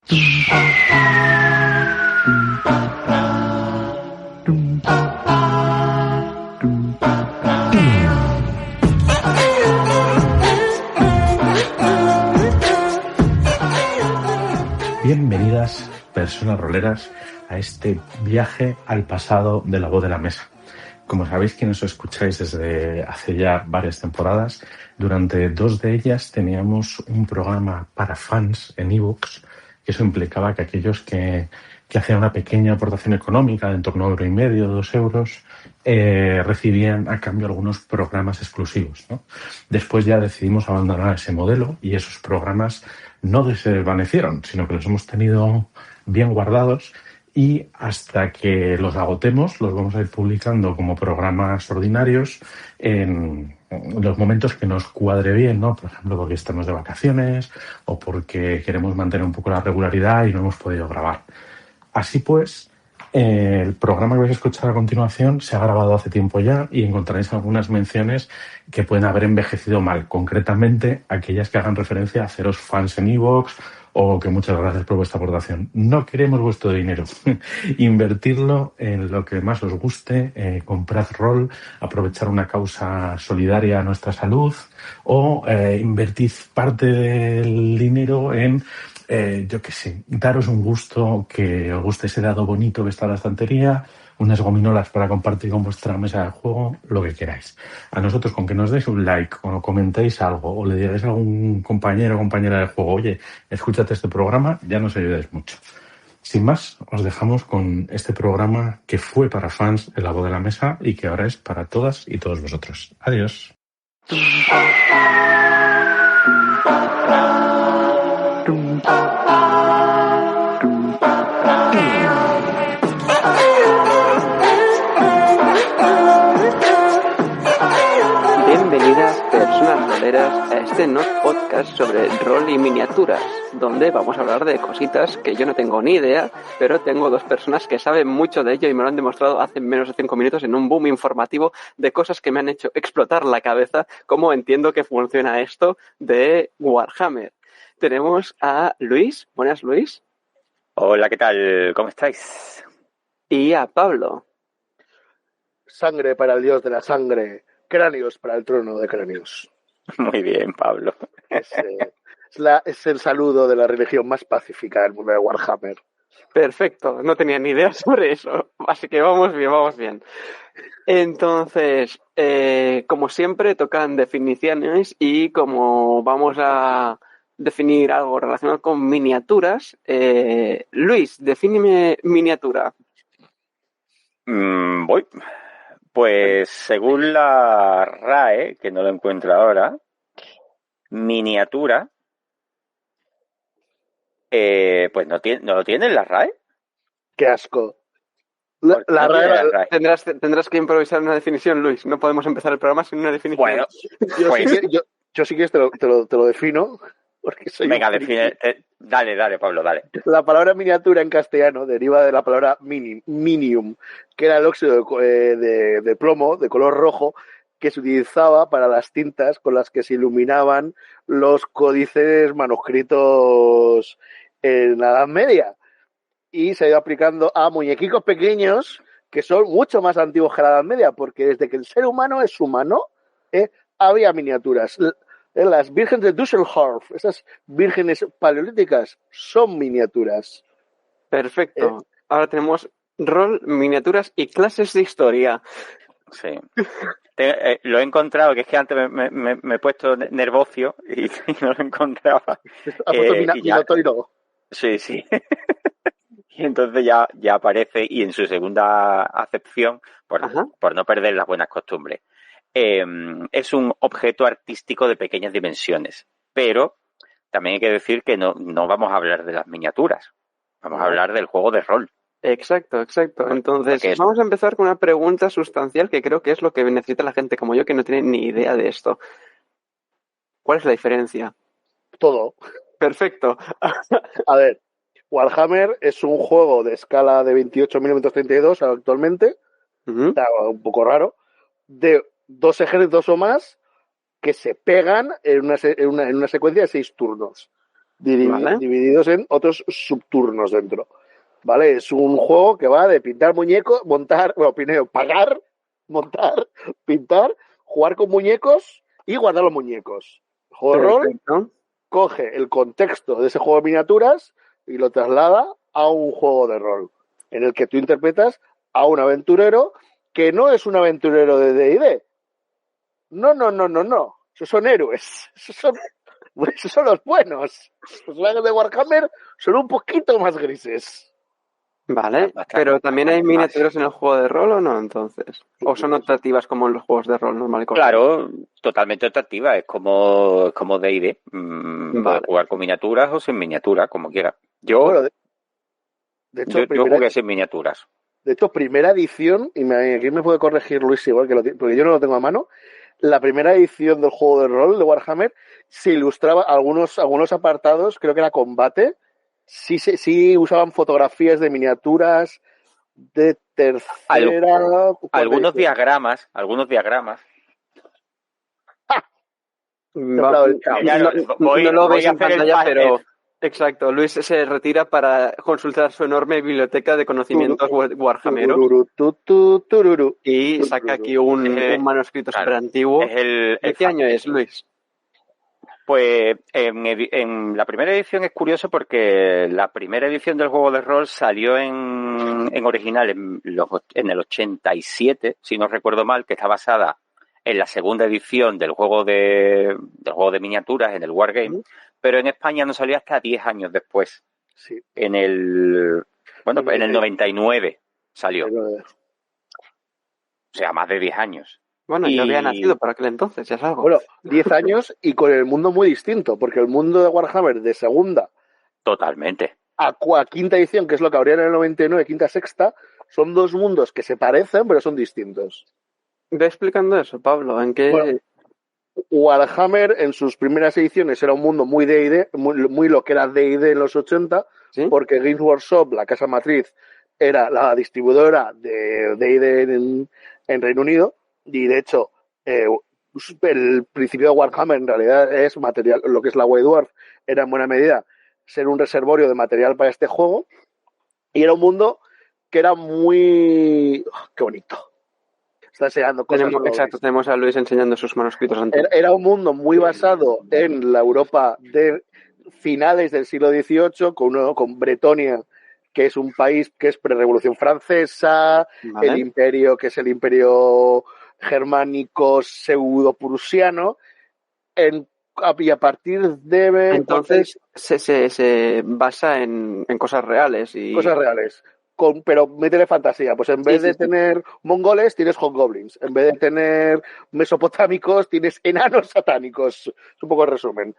Bienvenidas, personas roleras, a este viaje al pasado de La Voz de la Mesa. Como sabéis, quienes os escucháis desde hace ya varias temporadas, durante 2 de ellas teníamos un programa para fans en iVoox, que eso implicaba que aquellos que hacían una pequeña aportación económica de en torno a €1,50, €2, recibían a cambio algunos programas exclusivos, ¿no? Después ya decidimos abandonar ese modelo y esos programas no se desvanecieron, sino que los hemos tenido bien guardados y hasta que los agotemos los vamos a ir publicando como programas ordinarios en los momentos que nos cuadre bien, ¿no? Por ejemplo, porque estamos de vacaciones o porque queremos mantener un poco la regularidad y no hemos podido grabar. Así pues, el programa que vais a escuchar a continuación se ha grabado hace tiempo ya y encontraréis algunas menciones que pueden haber envejecido mal, concretamente aquellas que hagan referencia a haceros fans en iVoox o que muchas gracias por vuestra aportación. No queremos vuestro dinero. Invertirlo en lo que más os guste, comprad rol, aprovechar una causa solidaria a nuestra salud o invertid parte del dinero en yo qué sé, daros un gusto, que os guste ese dado bonito que está en la estantería, unas gominolas para compartir con vuestra mesa de juego, lo que queráis. A nosotros, con que nos deis un like o comentéis algo o le digáis a algún compañero o compañera de juego, oye, escúchate este programa, ya nos ayudáis mucho. Sin más, os dejamos con este programa que fue para fans de La Voz de la Mesa y que ahora es para todas y todos vosotros. Adiós. Bienvenidas, personas roleras, a este no podcast sobre rol y miniaturas, donde vamos a hablar de cositas que yo no tengo ni idea, pero tengo 2 personas que saben mucho de ello y me lo han demostrado hace menos de 5 minutos en un boom informativo de cosas que me han hecho explotar la cabeza, como entiendo que funciona esto de Warhammer. Tenemos a Luis. Buenas, Luis. Hola, ¿qué tal? ¿Cómo estáis? Y a Pablo. Sangre para el dios de la sangre, cráneos para el trono de cráneos. Muy bien, Pablo. Es el saludo de la religión más pacífica del mundo de Warhammer. Perfecto, no tenía ni idea sobre eso, así que vamos bien. Entonces, como siempre, tocan definiciones y como vamos a definir algo relacionado con miniaturas, Luis, defíneme miniatura. Voy. Pues según la RAE, que no lo encuentro ahora, miniatura, pues no lo tiene la RAE. ¡Qué asco! La RAE. Tendrás que improvisar una definición, Luis. No podemos empezar el programa sin una definición. Bueno, yo sí que te lo defino. Porque soy venga, define. Dale, Pablo, dale. La palabra miniatura en castellano deriva de la palabra minium, que era el óxido de plomo de color rojo que se utilizaba para las tintas con las que se iluminaban los códices manuscritos en la Edad Media. Y se ha ido aplicando a muñequicos pequeños que son mucho más antiguos que la Edad Media, porque desde que el ser humano es humano, había miniaturas. Las vírgenes de Düsseldorf, esas vírgenes paleolíticas, son miniaturas. Perfecto. Ahora tenemos rol, miniaturas y clases de historia. Sí. Lo he encontrado, que es que antes me he puesto nervocio y no lo encontraba. Ha puesto Minotauro. Sí. Y entonces ya aparece, y en su segunda acepción, por no perder las buenas costumbres, es un objeto artístico de pequeñas dimensiones, pero también hay que decir que no vamos a hablar de las miniaturas, vamos a hablar del juego de rol. Exacto. Entonces, vamos a empezar con una pregunta sustancial que creo que es lo que necesita la gente como yo, que no tiene ni idea de esto. ¿Cuál es la diferencia? Todo. Perfecto. A ver, Warhammer es un juego de escala de 28 mm 32 actualmente, está un poco raro, de 2 ejércitos o más que se pegan en una secuencia de 6 turnos. divididos en otros subturnos dentro. ¿Vale? Es un juego que va de pintar muñecos, montar, bueno, primero pagar, montar, pintar, jugar con muñecos y guardar los muñecos. El juego de rol coge el contexto de ese juego de miniaturas y lo traslada a un juego de rol en el que tú interpretas a un aventurero que no es un aventurero de D&D. No. Esos son héroes. Esos son los buenos. Los personajes de Warhammer son un poquito más grises. Vale, pero también hay miniaturas en el juego de rol, ¿o no, entonces? ¿O son optativas como en los juegos de rol normal y corriente? Claro, totalmente optativa. Es como D&D. Puedes jugar con miniaturas o sin miniaturas, como quieras. Yo jugué sin miniaturas. De hecho, primera edición, y aquí me puede corregir Luis igual, porque yo no lo tengo a mano, la primera edición del juego de rol de Warhammer se ilustraba algunos apartados, creo que era combate, sí usaban fotografías de miniaturas de tercera... Algunos diagramas. No lo veis en pantalla, pero... Exacto, Luis se retira para consultar su enorme biblioteca de conocimientos warhammeros y saca aquí un manuscrito súper antiguo. ¿De qué año es, Luis? Pues en la primera edición es curioso porque la primera edición del juego de rol salió en original en el 87, si no recuerdo mal, que está basada en la segunda edición del juego de miniaturas, en el Wargame, pero en España no salió hasta 10 años después. Sí. En el 99 salió. O sea, más de 10 años. Bueno, yo había nacido para aquel entonces, ya es algo. Bueno, 10 años y con el mundo muy distinto, porque el mundo de Warhammer de segunda... Totalmente. A quinta edición, que es lo que habría en el 99, quinta, sexta, son dos mundos que se parecen, pero son distintos. Ve explicando eso, Pablo, ¿en qué...? Bueno, Warhammer en sus primeras ediciones era un mundo muy D&D, muy lo que era D&D en los 80, ¿sí? Porque Games Workshop, la casa matriz, era la distribuidora de D&D en Reino Unido, y de hecho el principio de Warhammer en realidad es material, lo que es la White Dwarf era en buena medida ser un reservorio de material para este juego, y era un mundo que era muy... ¡qué bonito! Está enseñando cosas. Tenemos a Luis enseñando sus manuscritos antiguos. Era un mundo muy basado en la Europa de finales del siglo XVIII, con Bretonia, que es un país que es prerevolución francesa, ¿vale? El imperio, que es el imperio germánico pseudo-prusiano, y a partir de... Entonces se basa en cosas reales. Cosas reales. Pero métele fantasía. Pues en vez de tener mongoles, tienes hobgoblins. En vez de tener mesopotámicos, tienes enanos satánicos. Es un poco el resumen.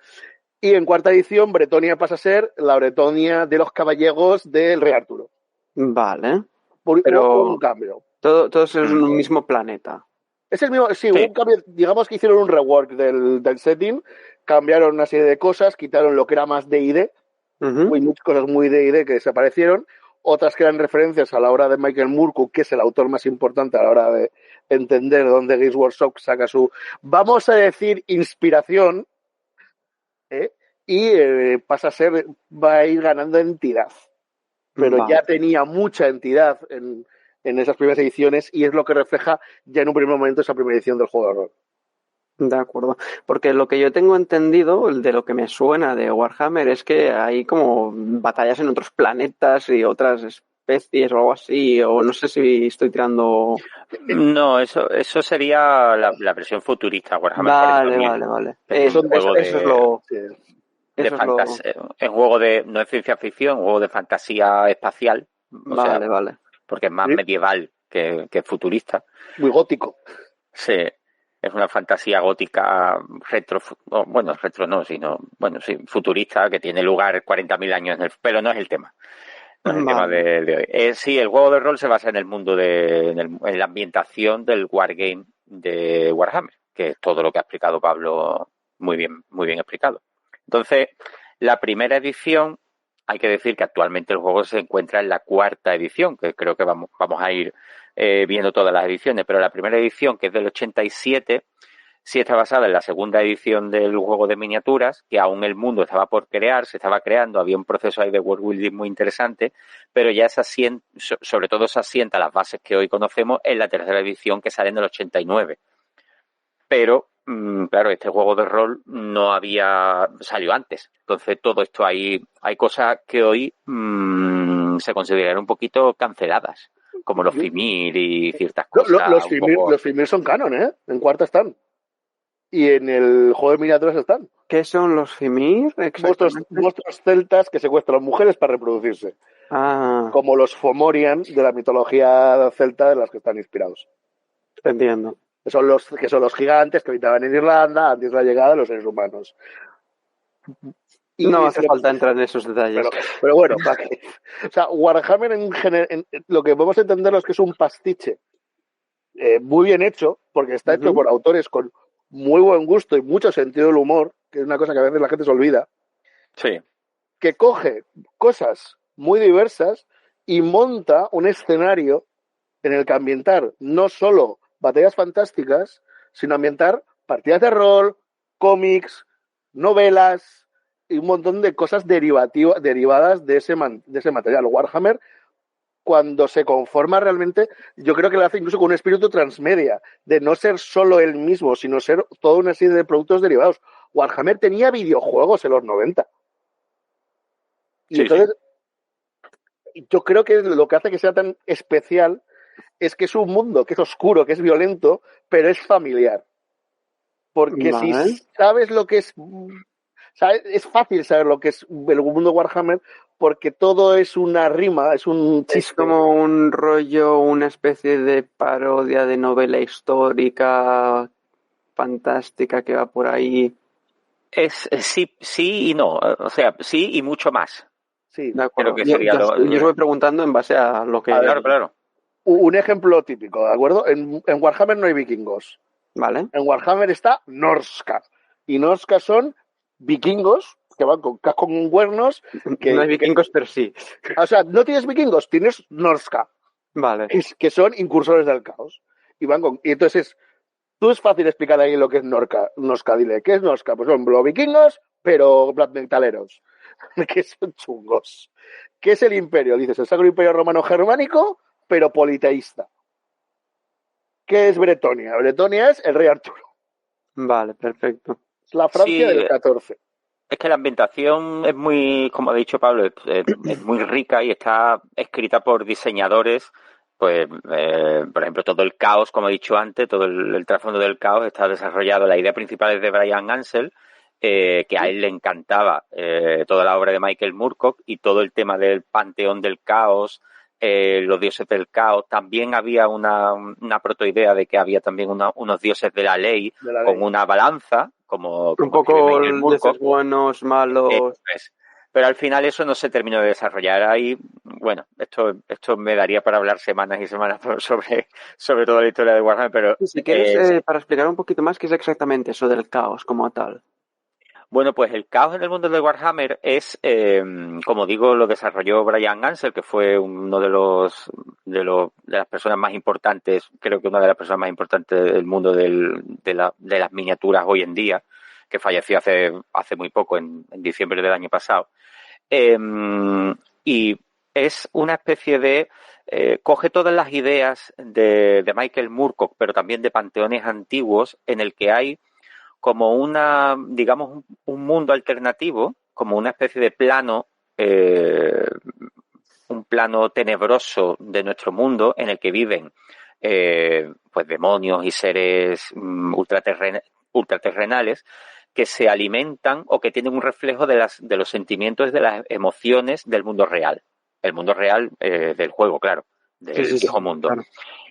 Y en cuarta edición, Bretonia pasa a ser la Bretonia de los caballegos del rey Arturo. Vale. Pero un cambio. Todo es el mismo planeta. Es el mismo, sí, un cambio. Digamos que hicieron un rework del setting. Cambiaron una serie de cosas, quitaron lo que era más D&D. Hay muchas cosas muy D&D que desaparecieron. Otras que eran referencias a la obra de Michael Moorcock, que es el autor más importante a la hora de entender dónde Games Workshop saca su, vamos a decir, inspiración, y va a ir ganando entidad. Pero ya tenía mucha entidad en esas primeras ediciones, y es lo que refleja ya en un primer momento esa primera edición del juego de rol. De acuerdo, porque lo que yo tengo entendido, de lo que me suena de Warhammer, es que hay como batallas en otros planetas y otras especies o algo así, o no sé si estoy tirando... No, eso sería la versión futurista Warhammer. Vale. Eso es lo... Es un juego de... no es ciencia ficción, un juego de fantasía espacial. Vale. Porque es más medieval que futurista. Muy gótico. Sí. Es una fantasía gótica futurista, que tiene lugar 40.000 años, pero no es el tema. No es el tema de hoy. Sí, el juego de rol se basa en el mundo en la ambientación del Wargame de Warhammer, que es todo lo que ha explicado Pablo, muy bien explicado. Entonces, la primera edición, hay que decir que actualmente el juego se encuentra en la cuarta edición, que creo que vamos a ir viendo todas las ediciones, pero la primera edición, que es del 87, sí está basada en la segunda edición del juego de miniaturas, que aún el mundo estaba por crear, se estaba creando, había un proceso ahí de world building muy interesante, pero ya sobre todo se asienta las bases que hoy conocemos en la tercera edición que sale en el 89. Pero, claro, este juego de rol no salió antes. Entonces, todo esto hay cosas que hoy se consideran un poquito canceladas, como los Fimir y ciertas cosas. Los Fimir son canon, ¿eh? En cuarta están. Y en el juego de miniaturas están. ¿Qué son los Fimir? Monstruos celtas que secuestran las mujeres para reproducirse. Como los Fomorian de la mitología celta de las que están inspirados. Entiendo. Que son los gigantes que habitaban en Irlanda antes de la llegada de los seres humanos. Y no hace falta entrar en esos detalles. Pero bueno, o sea, Warhammer lo que podemos entenderlo es que es un pastiche muy bien hecho, porque está hecho por autores con muy buen gusto y mucho sentido del humor, que es una cosa que a veces la gente se olvida. Sí. Que coge cosas muy diversas y monta un escenario en el que ambientar no solo batallas fantásticas, sino ambientar partidas de rol, cómics, novelas y un montón de cosas derivadas de ese material. Warhammer, cuando se conforma realmente, yo creo que lo hace incluso con un espíritu transmedia, de no ser solo él mismo, sino ser toda una serie de productos derivados. Warhammer tenía videojuegos en los 90. Y entonces, yo creo que lo que hace que sea tan especial es que es un mundo que es oscuro, que es violento, pero es familiar. Porque si sabes lo que es... Es fácil saber lo que es el mundo Warhammer porque todo es una rima, es un chiste. Es como un rollo, una especie de parodia de novela histórica fantástica que va por ahí. Sí y no, o sea, sí y mucho más. Sí, de acuerdo. Creo que sería yo os voy preguntando en base a lo que... Claro. Un ejemplo típico, ¿de acuerdo? En Warhammer no hay vikingos. Vale. En Warhammer está Norska. Y Norska son vikingos que van con casco con cuernos. No hay vikingos, pero sí. O sea, no tienes vikingos, tienes Norska. Vale. Que son incursores del caos. Y entonces tú es fácil explicar ahí lo que es Norska. Dile, ¿qué es Norska? Pues son los vikingos, pero black metaleros. Que son chungos. ¿Qué es el imperio? Dices, el Sacro Imperio Romano Germánico, pero politeísta. ¿Qué es Bretonia? Bretonia es el rey Arturo. Vale, perfecto. Es la Francia del 14. Es que la ambientación es muy, como ha dicho Pablo, es muy rica y está escrita por diseñadores. Pues, por ejemplo, todo el caos, como he dicho antes, todo el trasfondo del caos está desarrollado. La idea principal es de Brian Ansell, que a él le encantaba toda la obra de Michael Moorcock y todo el tema del panteón del caos, los dioses del caos. También había una protoidea de que había también unos dioses de la ley con una balanza, como un poco dioses buenos, malos. Pero al final eso no se terminó de desarrollar. Ahí, bueno, esto me daría para hablar semanas y semanas sobre toda la historia de Warhammer, pero... Si quieres, para explicar un poquito más, ¿qué es exactamente eso del caos como tal? Bueno, pues el caos en el mundo de Warhammer es, como digo, lo desarrolló Brian Ansell, que fue uno de las personas más importantes, creo que una de las personas más importantes del mundo de las miniaturas hoy en día, que falleció hace muy poco, en diciembre del año pasado. Y es una especie de... coge todas las ideas de Michael Moorcock, pero también de panteones antiguos, en el que hay como digamos, un mundo alternativo, como una especie de plano, un plano tenebroso de nuestro mundo en el que viven pues demonios y seres ultraterrenales que se alimentan o que tienen un reflejo de los sentimientos y de las emociones del mundo real. El mundo real del juego, claro, del viejo mundo. Claro.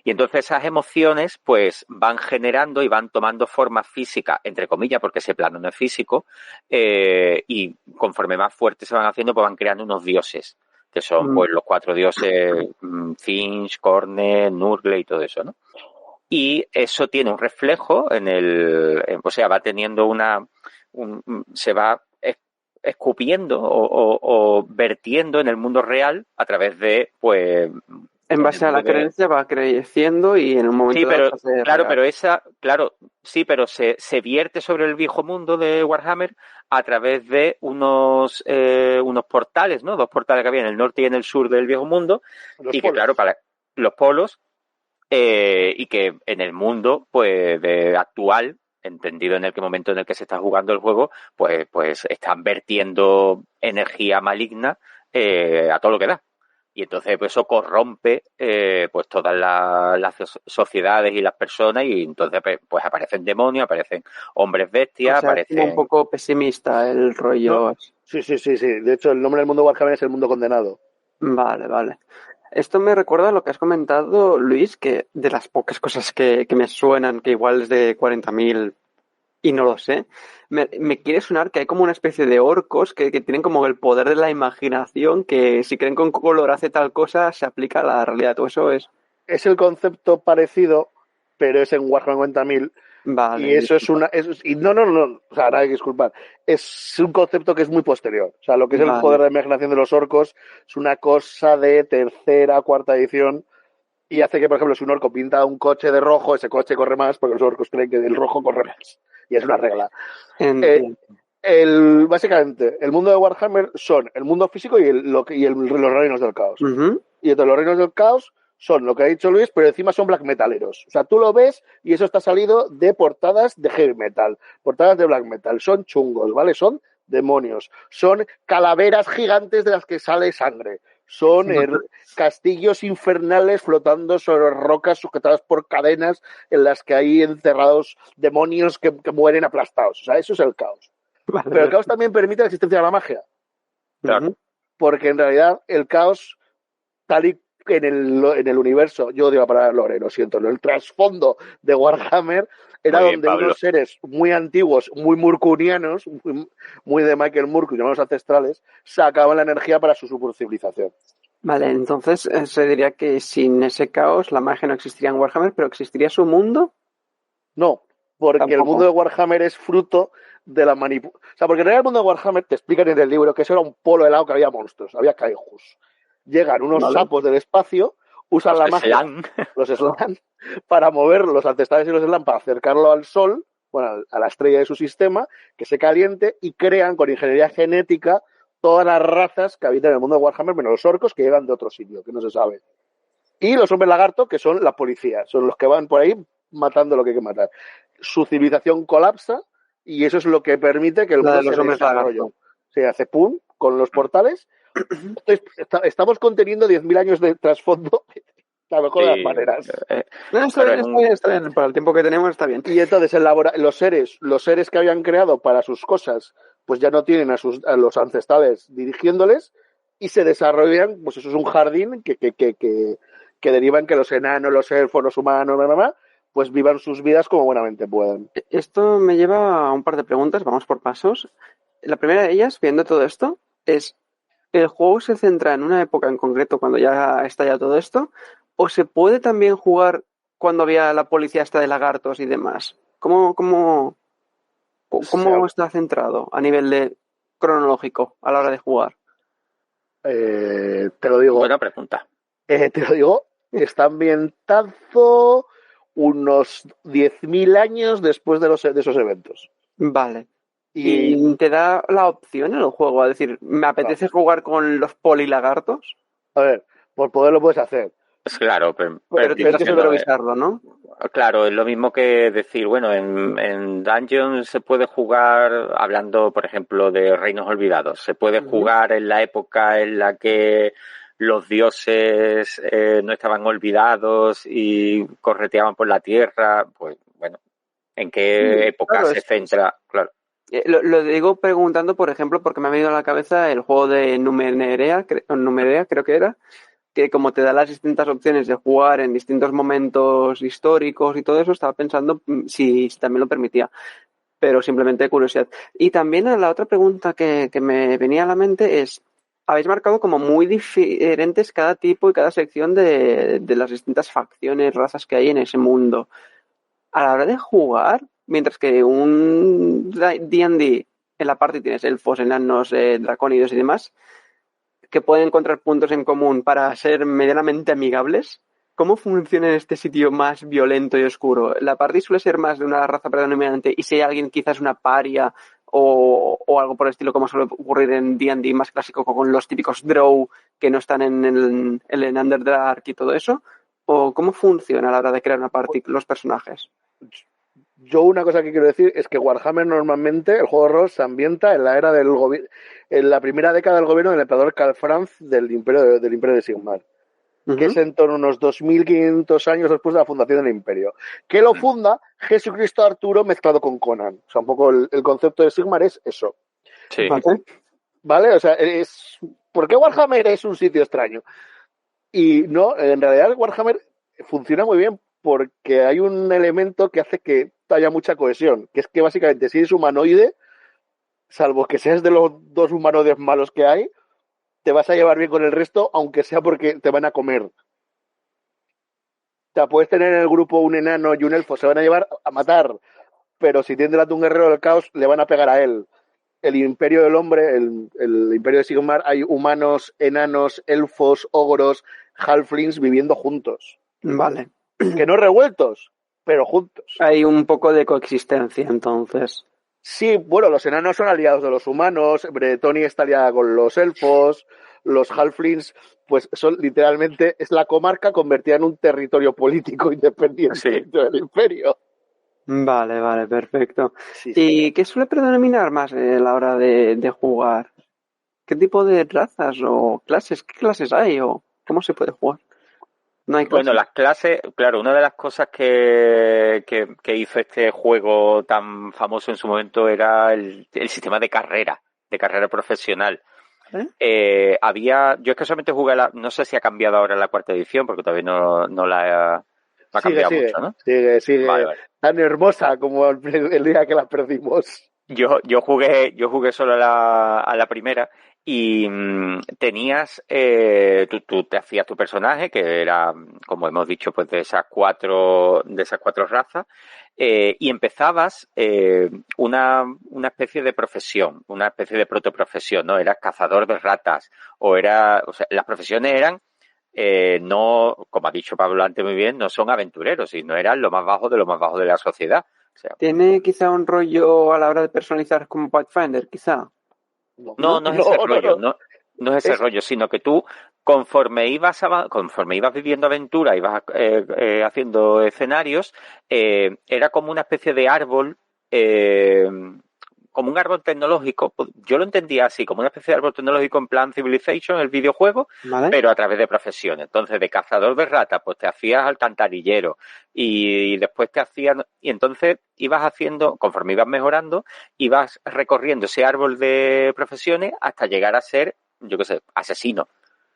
Y entonces esas emociones pues van generando y van tomando forma física, entre comillas, porque ese plano no es físico, y conforme más fuertes se van haciendo, pues van creando unos dioses, que son pues los 4 dioses, Finch, Khorne, Nurgle y todo eso, ¿no? Y eso tiene un reflejo o sea, va teniendo se va escupiendo o vertiendo en el mundo real a través de, pues, En base a la creencia va creciendo y en un momento sí, pero claro, real. pero sí, pero se vierte sobre el viejo mundo de Warhammer a través de unos portales, ¿no? 2 portales que había en el norte y en el sur del viejo mundo, y que claro, para los polos, y que en el mundo pues de actual, entendido en el momento en el que se está jugando el juego, pues están vertiendo energía maligna a todo lo que da. Y entonces pues eso corrompe pues todas las sociedades y las personas, y entonces pues aparecen demonios, aparecen hombres bestias, o sea, aparecen... es como un poco pesimista el rollo. No. Sí. De hecho, el nombre del mundo de Warhammer es el mundo condenado. Vale. Esto me recuerda a lo que has comentado, Luis, que de las pocas cosas que me suenan, que igual es de 40.000 y no lo sé, me quiere sonar que hay como una especie de orcos que tienen como el poder de la imaginación, que si creen que un color hace tal cosa, se aplica a la realidad. ¿Todo eso es? Es el concepto parecido, pero es en Warhammer 40.000. Vale. Y eso disculpa. No, o sea, nada que disculpar. Es un concepto que es muy posterior. O sea, lo que es el poder de imaginación de los orcos es una cosa de tercera, cuarta edición, y hace que, por ejemplo, si un orco pinta un coche de rojo, ese coche corre más porque los orcos creen que el rojo corre más. Y es una regla. Básicamente, el mundo de Warhammer son el mundo físico y los reinos del caos. Uh-huh. Y entonces los reinos del caos son lo que ha dicho Luis, pero encima son black metaleros. O sea, tú lo ves y eso está salido de portadas de heavy metal, portadas de black metal. Son chungos, ¿vale? Son demonios. Son calaveras gigantes de las que sale sangre. Son castillos infernales flotando sobre rocas sujetadas por cadenas en las que hay encerrados demonios que mueren aplastados. O sea, eso es el caos. Vale. Pero el caos también permite la existencia de la magia. Claro. Porque en realidad el caos, tal y en el universo, yo odio la palabra lore, lo siento, ¿no? El trasfondo de Warhammer era muy bien, donde unos seres muy antiguos, muy murkunianos, muy de Michael Moore, llamados ancestrales, sacaban la energía para su supercivilización. Vale, entonces se diría que sin ese caos la magia no existiría en Warhammer, pero ¿existiría su mundo? No, porque ¿Tampoco? El mundo de Warhammer es fruto de la manipulación. O sea, porque en realidad el mundo de Warhammer te explican en el libro que eso era un polo helado que había monstruos, había kaijus. Llegan unos sapos del espacio, usan la magia, los Slann, para mover los ancestrales y los Slann para acercarlo al Sol, bueno, a la estrella de su sistema, que se caliente, y crean con ingeniería genética todas las razas que habitan en el mundo de Warhammer, menos los orcos que llegan de otro sitio, que no se sabe. Y los hombres lagarto, que son la policía, son los que van por ahí matando lo que hay que matar. Su civilización colapsa y eso es lo que permite que el mundo se desarrolle. Se hace pum con los portales. Estamos conteniendo 10.000 años de trasfondo la mejor de las maneras. Está bien. Para el tiempo que tenemos está bien. Y entonces los seres que habían creado para sus cosas, pues ya no tienen a los ancestrales dirigiéndoles y se desarrollan, pues eso es un jardín que deriva en que los enanos, los elfos, los humanos, pues vivan sus vidas como buenamente puedan. Esto me lleva a un par de preguntas, vamos por pasos. La primera de ellas, viendo todo esto, es: ¿el juego se centra en una época en concreto cuando ya estalla todo esto? ¿O se puede también jugar cuando había la policía esta de lagartos y demás? ¿Cómo está centrado a nivel de cronológico a la hora de jugar? Te lo digo. Buena pregunta. Te lo digo, está ambientado unos 10.000 años después de esos eventos. Vale. ¿Y te da la opción en el juego? A decir, ¿me apetece jugar con los polilagartos? A ver, por poder lo puedes hacer. Claro, pero tienes que supervisarlo, ¿no? Claro, es lo mismo que decir, bueno, en Dungeons se puede jugar, hablando, por ejemplo, de Reinos Olvidados, se puede jugar en la época en la que los dioses no estaban olvidados y correteaban por la tierra. Pues bueno, ¿en qué época se centra? Claro. Lo digo preguntando, por ejemplo, porque me ha venido a la cabeza el juego de Numenera, creo que era, que como te da las distintas opciones de jugar en distintos momentos históricos y todo eso, estaba pensando si también lo permitía, pero simplemente de curiosidad. Y también la otra pregunta que me venía a la mente es: habéis marcado como muy diferentes cada tipo y cada sección de las distintas facciones, razas que hay en ese mundo. A la hora de jugar, mientras que un D&D en la parte tienes elfos, enanos, dracónidos y demás, que pueden encontrar puntos en común para ser medianamente amigables. ¿Cómo funciona en este sitio más violento y oscuro? ¿La party suele ser más de una raza predominante y si hay alguien quizás una paria o algo por el estilo como suele ocurrir en D&D más clásico con los típicos drow que no están en el Underdark y todo eso? ¿O cómo funciona a la hora de crear una party los personajes? Yo una cosa que quiero decir es que Warhammer normalmente, el juego de rol, se ambienta en la era del en la primera década del gobierno del emperador Karl Franz del Imperio de Sigmar. Que es en torno a unos 2500 años después de la fundación del Imperio. Que lo funda Jesucristo Arturo mezclado con Conan. O sea, un poco el concepto de Sigmar es eso. Sí. ¿Vale? O sea, ¿por qué Warhammer es un sitio extraño? Y no, en realidad Warhammer funciona muy bien porque hay un elemento que hace que haya mucha cohesión, que es que básicamente si eres humanoide, salvo que seas de los dos humanoides malos que hay, te vas a llevar bien con el resto, aunque sea porque te van a comer. O sea, puedes tener en el grupo un enano y un elfo, se van a llevar a matar, pero si tienen delante un guerrero del caos, le van a pegar a él. El imperio del hombre, el imperio de Sigmar, hay humanos, enanos, elfos, ogros, halflings viviendo juntos. Vale. Que no revueltos, pero juntos. Hay un poco de coexistencia, entonces. Sí, bueno, los enanos son aliados de los humanos, Bretonia está aliada con los elfos, los halflings, pues son literalmente, es la comarca convertida en un territorio político independiente del imperio. Vale, perfecto. Sí. ¿Y qué suele predominar más a la hora de jugar? ¿Qué tipo de razas o clases? ¿Qué clases hay o cómo se puede jugar? No hay clases. Bueno, las clases, claro, una de las cosas que hizo este juego tan famoso en su momento era el sistema de carrera profesional. Yo es que solamente jugué no sé si ha cambiado ahora la cuarta edición, porque todavía no la ha cambiado mucho, ¿no? Sigue. Vale. Tan hermosa como el día que la perdimos. Yo jugué solo a la primera y tenías, tú te hacías tu personaje, que era, como hemos dicho, pues de esas cuatro razas, y empezabas una especie de profesión, una especie de protoprofesión, ¿no? Eras cazador de ratas, o sea, las profesiones eran, no, como ha dicho Pablo antes muy bien, no son aventureros, sino eran lo más bajo de lo más bajo de la sociedad. O sea, ¿tiene quizá un rollo a la hora de personalizar como Pathfinder, quizá? No es ese rollo, no es ese rollo, sino que tú, conforme ibas viviendo aventura, ibas haciendo escenarios, era como una especie de árbol, como un árbol tecnológico. Yo lo entendía así, como una especie de árbol tecnológico en plan Civilization, el videojuego, ¿vale? Pero a través de profesiones. Entonces, de cazador de ratas, pues te hacías alcantarillero y después y entonces ibas haciendo, conforme ibas mejorando, ibas recorriendo ese árbol de profesiones hasta llegar a ser, yo qué sé, asesino,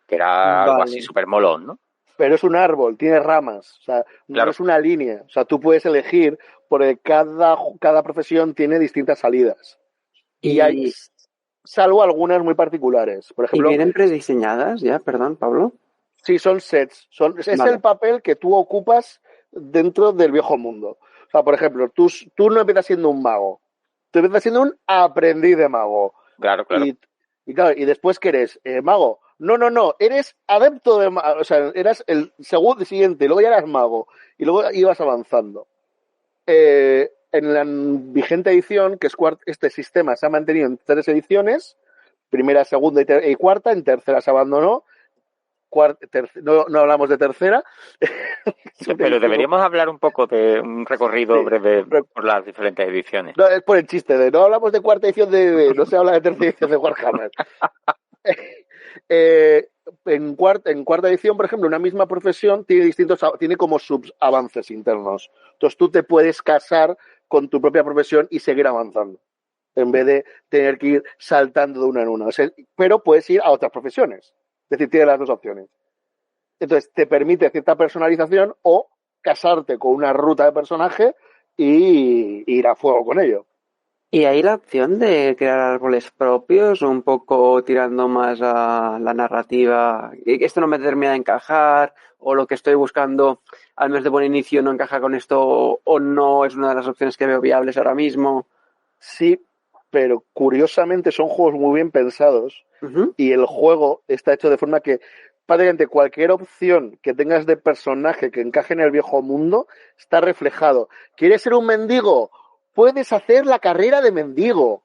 que era algo así súper molón, ¿no? Pero es un árbol, tiene ramas, o sea, no es una línea. O sea, tú puedes elegir, porque cada profesión tiene distintas salidas. Y hay, salvo algunas muy particulares. Por ejemplo, ¿y vienen prediseñadas ya? Perdón, Pablo. Sí, son sets. Es el papel que tú ocupas dentro del viejo mundo. O sea, por ejemplo, tú no empiezas siendo un mago. Tú empiezas siendo un aprendiz de mago. Claro. Y después, ¿qué eres? ¿Mago? No, eres adepto de mago. O sea, eras el segundo siguiente, luego ya eras mago. Y luego ibas avanzando. En la vigente edición, que es este sistema se ha mantenido en 3 ediciones, primera, segunda y cuarta, en tercera se abandonó. No hablamos de tercera. Pero deberíamos hablar un poco de un recorrido breve por las diferentes ediciones. No, es por el chiste de no hablamos de cuarta edición no se habla de tercera edición de Warhammer. En cuarta edición, por ejemplo, una misma profesión tiene como subavances internos. Entonces tú te puedes casar con tu propia profesión y seguir avanzando, en vez de tener que ir saltando de una en una. O sea, pero puedes ir a otras profesiones. Es decir, tienes las dos opciones. Entonces, te permite cierta personalización o casarte con una ruta de personaje y ir a fuego con ello. ¿Y hay la opción de crear árboles propios, un poco tirando más a la narrativa? ¿Esto no me termina de encajar? ¿O lo que estoy buscando al menos de buen inicio no encaja con esto? ¿O no es una de las opciones que veo viables ahora mismo? Sí, pero curiosamente son juegos muy bien pensados Y el juego está hecho de forma que prácticamente cualquier opción que tengas de personaje que encaje en el viejo mundo está reflejado. ¿Quieres ser un mendigo? Puedes hacer la carrera de mendigo.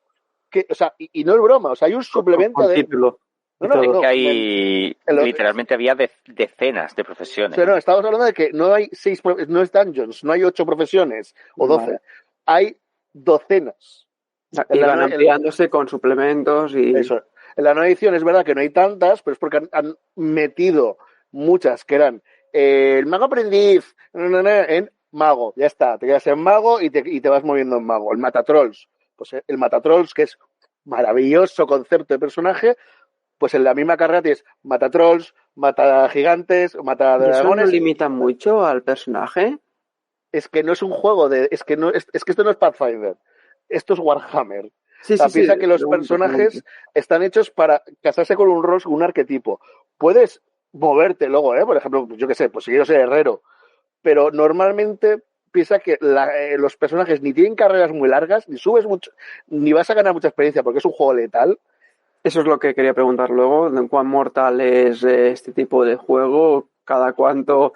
O sea, y no es broma, o sea, hay un suplemento con título. Que hay literalmente había decenas de profesiones. O sea, no, estamos hablando de que no hay no es dungeons, no hay 8 profesiones o 12, vale. Hay docenas. Y van ampliándose con suplementos y... Eso. En la nueva edición es verdad que no hay tantas, pero es porque han metido muchas que eran el mago aprendiz en mago, ya está, te quedas en mago y te vas moviendo en mago. El matatrolls, pues el matatrolls, que es maravilloso concepto de personaje, pues en la misma carrera tienes mata trolls, mata gigantes, mata dragones. ¿Eso no limita mucho al personaje? Es que no es un juego es que esto no es Pathfinder, esto es Warhammer. Piensa que los personajes están hechos para casarse con un rol, un arquetipo. Puedes moverte luego, por ejemplo, yo qué sé, pues si quiero ser herrero, pero normalmente piensa que los personajes ni tienen carreras muy largas, ni subes mucho, ni vas a ganar mucha experiencia porque es un juego letal. Eso es lo que quería preguntar luego, ¿de cuán mortal es este tipo de juego? ¿Cada cuánto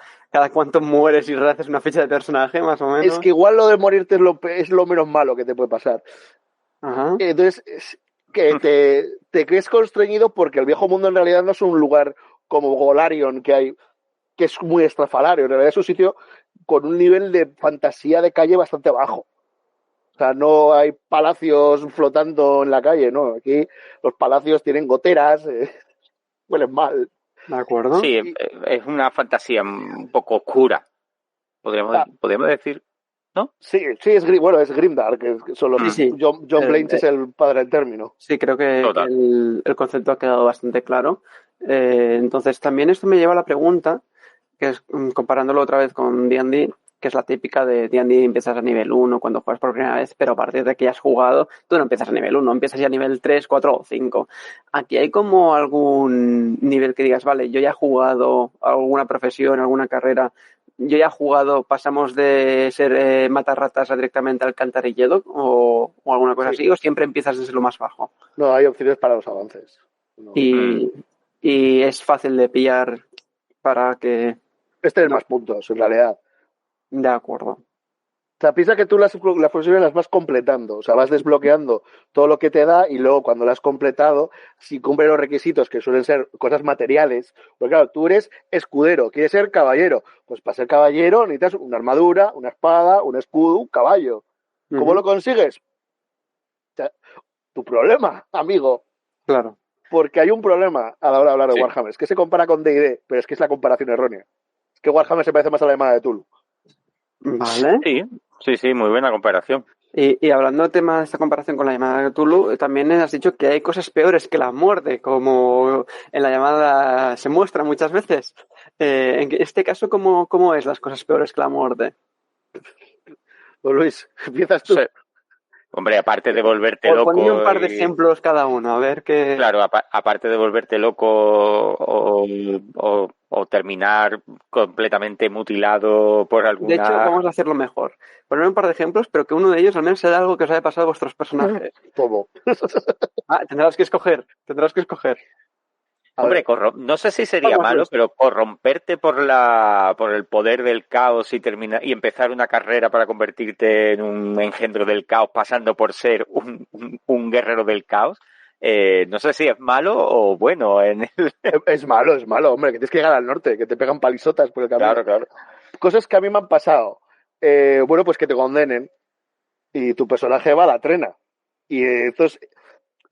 mueres y rehaces una ficha de personaje, más o menos? Es que igual lo de morirte es lo menos malo que te puede pasar. Ajá. Entonces, que te crees constreñido porque el viejo mundo en realidad no es un lugar como Golarion que es muy estrafalario. En realidad es un sitio con un nivel de fantasía de calle bastante bajo. O sea, no hay palacios flotando en la calle, ¿no? Aquí los palacios tienen goteras, huelen mal. ¿De acuerdo? Sí, es una fantasía un poco oscura, podríamos decir, ¿no? Sí, es Grimdark. Sí. John Blanche es el padre del término. Sí, creo que el concepto ha quedado bastante claro. Entonces, también esto me lleva a la pregunta, que es comparándolo otra vez con D&D, que es la típica de D&D, empiezas a nivel 1 cuando juegas por primera vez, pero a partir de que ya has jugado, tú no empiezas a nivel 1, empiezas ya a nivel 3, 4 o 5. Aquí hay como algún nivel que digas, vale, yo ya he jugado alguna profesión, alguna carrera, yo ya he jugado, pasamos de ser matarratas a directamente al alcantarillado o alguna cosa así, o siempre empiezas desde lo más bajo. No, hay opciones para los avances. No. Y es fácil de pillar para que... más puntos, en realidad. De acuerdo. O sea, piensa que tú las profesiones las vas completando, o sea, vas desbloqueando todo lo que te da y luego cuando las has completado, si cumple los requisitos que suelen ser cosas materiales, pues claro, tú eres escudero, quieres ser caballero, pues para ser caballero necesitas una armadura, una espada, un escudo, un caballo. ¿Cómo lo consigues? O sea, tu problema, amigo. Claro. Porque hay un problema a la hora de hablar de Warhammer, es que se compara con D&D, pero es que es la comparación errónea. Es que Warhammer se parece más a la llamada de Tulu. Vale. Sí, muy buena comparación. Y hablando del tema de esta comparación con la llamada de Cthulhu, también has dicho que hay cosas peores que la muerte, como en la llamada se muestra muchas veces. En este caso, ¿cómo es las cosas peores que la muerte? Pues Luis, empiezas tú. Sí. Hombre, aparte de volverte loco... Ponía un par de ejemplos cada uno, a ver qué... Claro, aparte de volverte loco o terminar completamente mutilado por alguna... De hecho, vamos a hacerlo mejor. Poner un par de ejemplos, pero que uno de ellos al menos sea algo que os haya pasado a vuestros personajes. Todo. Tendrás que escoger. Hombre, no sé si sería malo, pero corromperte por el poder del caos y empezar una carrera para convertirte en un engendro del caos, pasando por ser un guerrero del caos, no sé si es malo o bueno. Es malo, hombre, que tienes que llegar al norte, que te pegan palizotas por el camino. Claro. Cosas que a mí me han pasado. Bueno, pues que te condenen y tu personaje va a la trena. Y entonces...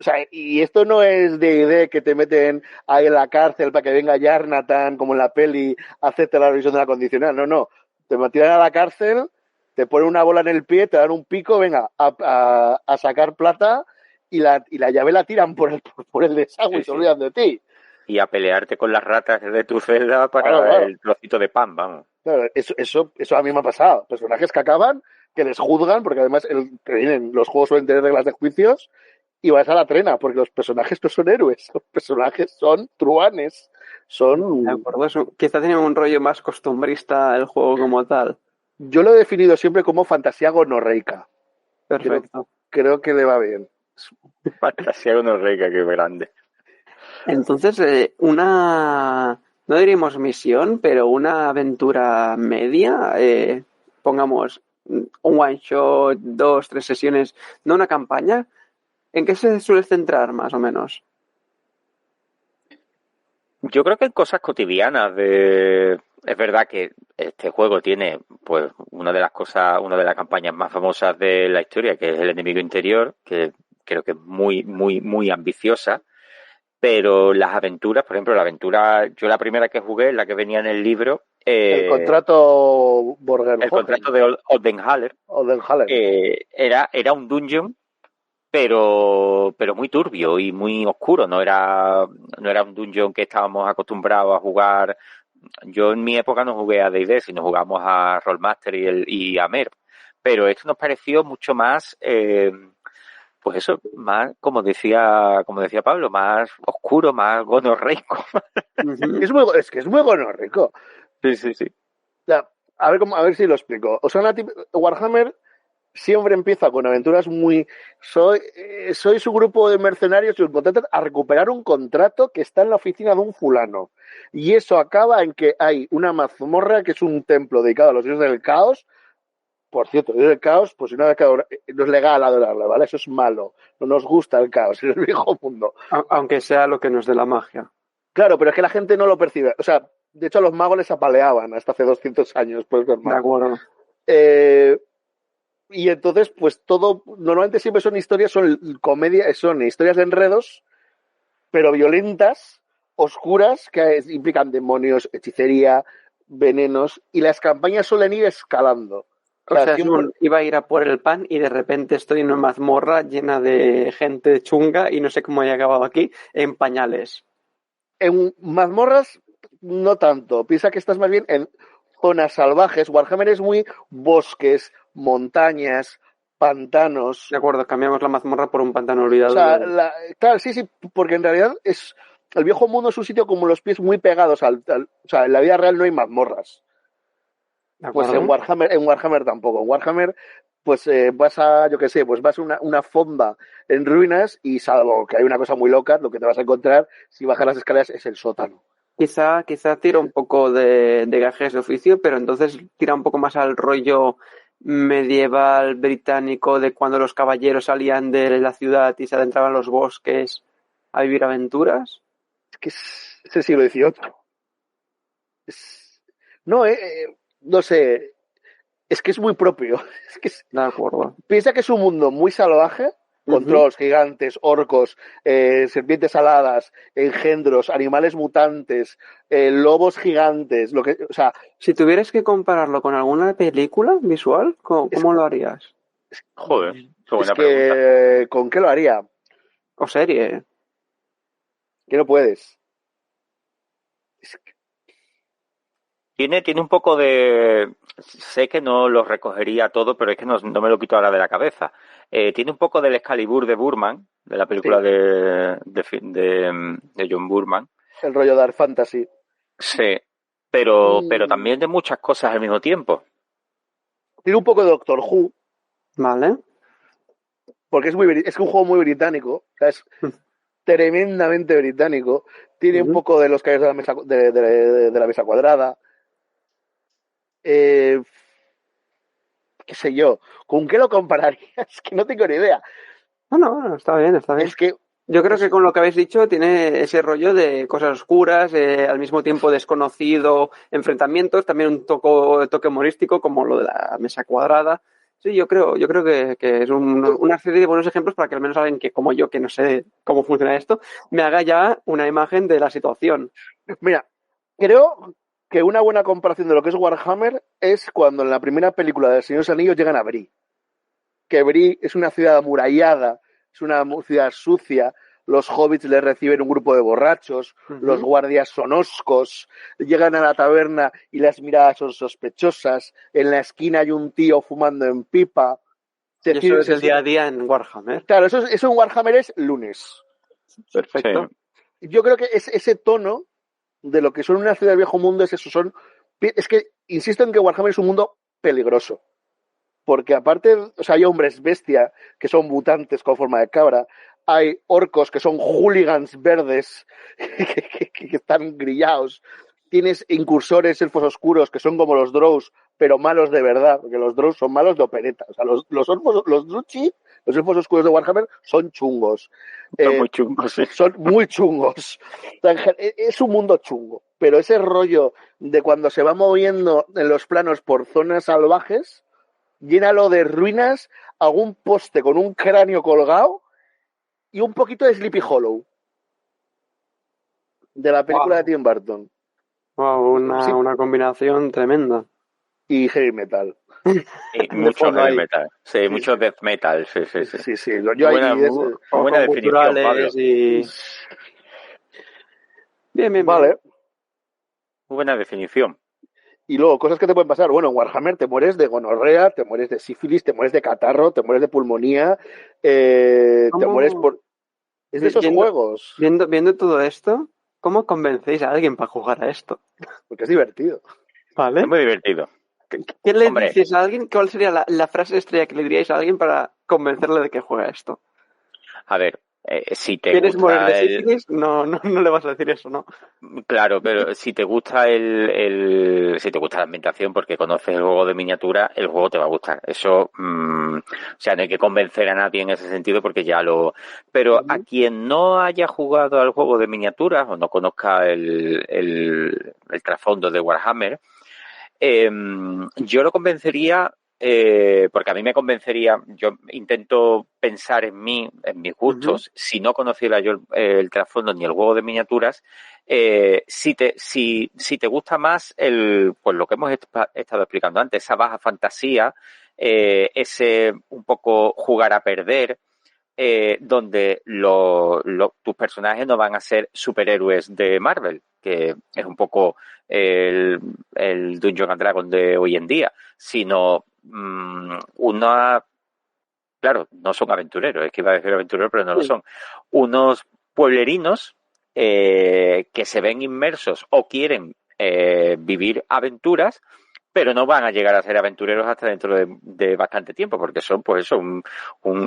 O sea, y esto no es de que te meten ahí en la cárcel para que venga Yarnatan, como en la peli, a hacerte la revisión de la condicional. No. Te tiran a la cárcel, te ponen una bola en el pie, te dan un pico, venga, a sacar plata y la llave la tiran por el desagüe y se olvidan de ti. Y a pelearte con las ratas de tu celda para el trocito de pan, vamos. Claro, eso a mí me ha pasado. Personajes que acaban, que les juzgan, porque además los juegos suelen tener reglas de juicios, y vas a la trena, porque los personajes no son héroes, los personajes son truanes, son... De acuerdo, quizá tiene un rollo más costumbrista el juego como tal. Yo lo he definido siempre como fantasía gonorreica. Perfecto. Creo que le va bien. Fantasía gonorreica, qué grande. Entonces, no diríamos misión, pero una aventura media, pongamos un one shot, 2, 3 sesiones, no una campaña, ¿en qué se suele centrar más o menos? Yo creo que en cosas cotidianas es verdad que este juego tiene pues una de las campañas más famosas de la historia, que es el enemigo interior, que creo que es muy, muy, muy ambiciosa. Pero las aventuras, por ejemplo, yo la primera que jugué, la que venía en el libro, el contrato Borger. El contrato de Oldenhaler, era un dungeon, pero muy turbio y muy oscuro. No era un dungeon que estábamos acostumbrados a jugar. Yo en mi época no jugué a D&D, sino jugamos a Rollmaster y a MERP. Pero esto nos pareció mucho más, pues eso, más, como decía Pablo, más oscuro, más gonorreico. Es que es muy gonorreico. Sí. A ver si lo explico. O sea, Warhammer siempre empieza con aventuras muy... Soy su grupo de mercenarios y os potencian a recuperar un contrato que está en la oficina de un fulano. Y eso acaba en que hay una mazmorra que es un templo dedicado a los dioses del caos. Por cierto, dios del caos, pues no es legal adorarla, ¿vale? Eso es malo. No nos gusta el caos en el viejo mundo. Aunque sea lo que nos dé la magia. Claro, pero es que la gente no lo percibe. O sea, de hecho a los magos les apaleaban hasta hace 200 años. Pues, de acuerdo. Y entonces, pues normalmente siempre son historias de enredos, pero violentas, oscuras, que implican demonios, hechicería, venenos, y las campañas suelen ir escalando. O sea, iba a ir a por el pan y de repente estoy en una mazmorra llena de gente chunga y no sé cómo he acabado aquí, en pañales. En mazmorras, no tanto. Piensa que estás más bien en zonas salvajes. Warhammer es muy bosques, montañas, pantanos. De acuerdo, cambiamos la mazmorra por un pantano olvidado. O sea, claro, sí, porque en realidad el viejo mundo es un sitio como los pies muy pegados o sea, en la vida real no hay mazmorras. Pues en Warhammer tampoco. En Warhammer, pues vas a una fonda en ruinas y salvo que hay una cosa muy loca, lo que te vas a encontrar si bajas las escaleras es el sótano. Quizá tira un poco de gajes de oficio, pero entonces tira un poco más al rollo medieval británico de cuando los caballeros salían de la ciudad y se adentraban en los bosques a vivir aventuras. Es que es el siglo XVIII. No sé, es que es muy propio. De acuerdo. Piensa que es un mundo muy salvaje, con trolls gigantes, orcos, serpientes aladas, engendros, animales mutantes, lobos gigantes, o sea... Si tuvieras que compararlo con alguna película visual, ¿cómo lo harías? Joder, es que... ¿Con qué lo haría? O serie. Que no puedes. Tiene un poco de... Sé que no lo recogería todo, pero es que no me lo quito ahora de la cabeza. Tiene un poco del Excalibur de Burman, de la película sí. de John Burman. El rollo Dark Fantasy. Sí, pero también de muchas cosas al mismo tiempo. Tiene un poco de Doctor Who. Vale. Porque es un juego muy británico. O sea, es tremendamente británico. Tiene un poco de los caballeros de la mesa, de la mesa cuadrada. Qué sé yo, ¿con qué lo compararías? Que no tengo ni idea. No, está bien. Es que yo creo que con lo que habéis dicho tiene ese rollo de cosas oscuras, al mismo tiempo desconocido, enfrentamientos, también un toque humorístico como lo de la mesa cuadrada. Sí, yo creo que es una serie de buenos ejemplos para que al menos alguien que como yo, que no sé cómo funciona esto, me haga ya una imagen de la situación. Mira, creo que una buena comparación de lo que es Warhammer es cuando en la primera película de El Señor de los Anillos llegan a Bree. Que Bree es una ciudad amurallada, es una ciudad sucia, los hobbits les reciben un grupo de borrachos, los guardias son hoscos, llegan a la taberna y las miradas son sospechosas, en la esquina hay un tío fumando en pipa. Y eso es el día a día en Warhammer. Claro, eso en Warhammer es lunes. Perfecto. Sí. Yo creo que es ese tono de lo que son una ciudad del viejo mundo es eso. Es que insisto en que Warhammer es un mundo peligroso. Porque aparte, o sea, hay hombres bestia que son mutantes con forma de cabra, hay orcos que son hooligans verdes que están grillados. Tienes incursores, elfos oscuros, que son como los drows, pero malos de verdad, porque los drows son malos de opereta. O sea, los druchi, los elfos oscuros de Warhammer, son chungos. Son muy chungos, sí. Son muy chungos. Es un mundo chungo, pero ese rollo de cuando se va moviendo en los planos por zonas salvajes, llénalo de ruinas, algún poste con un cráneo colgado y un poquito de Sleepy Hollow, de la película de Tim Burton. Wow, una combinación tremenda. Y heavy metal. Mucho heavy metal. Sí, mucho death metal. Sí. Buena definición, Pablo. Bien. Vale. Muy buena definición. Y luego, cosas que te pueden pasar. Bueno, en Warhammer te mueres de gonorrea, te mueres de sífilis, te mueres de catarro, te mueres de pulmonía, te mueres por... Es de esos juegos. Viendo todo esto, ¿cómo convencéis a alguien para jugar a esto? Porque es divertido. ¿Vale? Es muy divertido. ¿Qué le dices a alguien? ¿Cuál sería la frase estrella que le diríais a alguien para convencerle de que juegue esto? A ver, si te ¿Quieres gusta morir de sífilis? No le vas a decir eso, ¿no? Claro, pero si te gusta si te gusta la ambientación porque conoces el juego de miniatura, el juego te va a gustar. Eso, o sea, no hay que convencer a nadie en ese sentido porque ya lo... Pero a quien no haya jugado al juego de miniaturas o no conozca el trasfondo de Warhammer, yo lo convencería, porque a mí me convencería, yo intento pensar en mí, en mis gustos, si no conociera yo el trasfondo ni el juego de miniaturas, si te gusta más pues lo que hemos estado explicando antes, esa baja fantasía, ese un poco jugar a perder, donde tus personajes no van a ser superhéroes de Marvel, que es un poco el Dungeons and Dragons de hoy en día, sino claro, no son aventureros, es que iba a decir aventureros, pero no lo son, unos pueblerinos que se ven inmersos o quieren vivir aventuras, pero no van a llegar a ser aventureros hasta dentro de bastante tiempo, porque son, pues eso,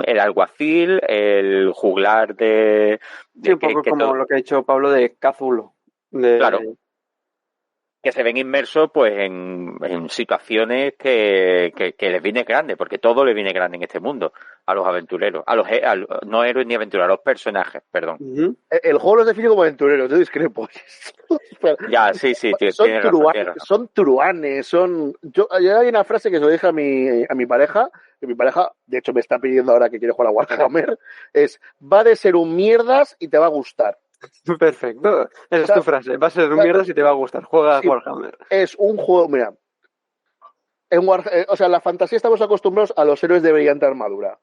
el alguacil, el juglar de sí, un poco como lo que ha dicho Pablo de Cthulhu. Claro. Que se ven inmersos pues en situaciones que les viene grande, porque todo les viene grande en este mundo, a los aventureros, no héroes ni aventureros, a los personajes, perdón. El juego los define como aventureros, yo discrepo. Ya, sí, son truanes, yo hay una frase que se lo dije a mi pareja, que mi pareja, de hecho me está pidiendo ahora que quiere jugar a Warhammer, va de ser un mierdas y te va a gustar. Perfecto, esa es tu frase, va a ser un mierdas y te va a gustar, juega a Warhammer. Es un juego, mira, en la fantasía estamos acostumbrados a los héroes de brillante armadura,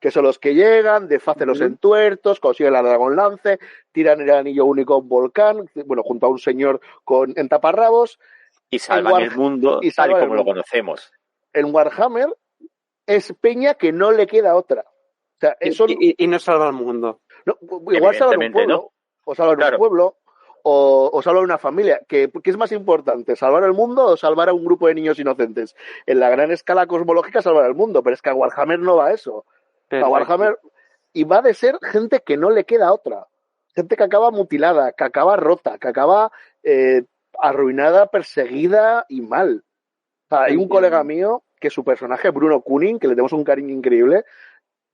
que son los que llegan, deshacen los entuertos, consiguen la Dragonlance, tiran el anillo único a un volcán, bueno, junto a un señor en taparrabos. Y salvan el mundo tal y como lo conocemos. En Warhammer es peña que no le queda otra. O sea, y no salva el mundo. No, igual salvan un pueblo, ¿no? O salvar un pueblo, o salvar una familia. ¿Qué es más importante? ¿Salvar el mundo o salvar a un grupo de niños inocentes? En la gran escala cosmológica salvar el mundo, pero es que a Warhammer no va eso. A Warhammer y va de ser gente que no le queda otra. Gente que acaba mutilada, que acaba rota, que acaba arruinada, perseguida y mal. O sea, hay un colega mío que su personaje, Bruno Kuning, que le tenemos un cariño increíble,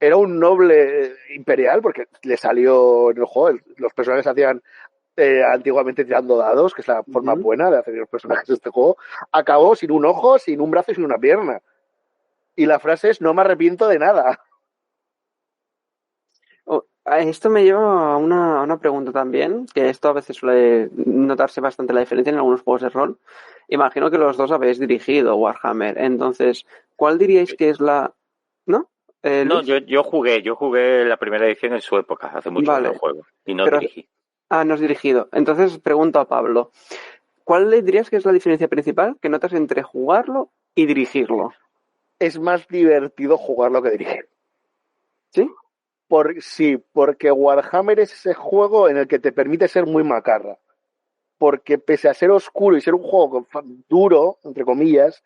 era un noble imperial porque le salió en el juego. Los personajes hacían antiguamente tirando dados, que es la forma buena de hacer los personajes de este juego. Acabó sin un ojo, sin un brazo y sin una pierna. Y la frase es: no me arrepiento de nada. Esto me lleva a una pregunta también, que esto a veces suele notarse bastante la diferencia en algunos juegos de rol. Imagino que los dos habéis dirigido Warhammer, entonces, ¿cuál diríais que es la...? ¿No? No, yo jugué la primera edición en su época, hace mucho que no juego, y no dirigí. No has dirigido. Entonces pregunto a Pablo, ¿cuál le dirías que es la diferencia principal que notas entre jugarlo y dirigirlo? Es más divertido jugarlo que dirigir. ¿Sí? Sí, porque Warhammer es ese juego en el que te permite ser muy macarra. Porque pese a ser oscuro y ser un juego duro, entre comillas,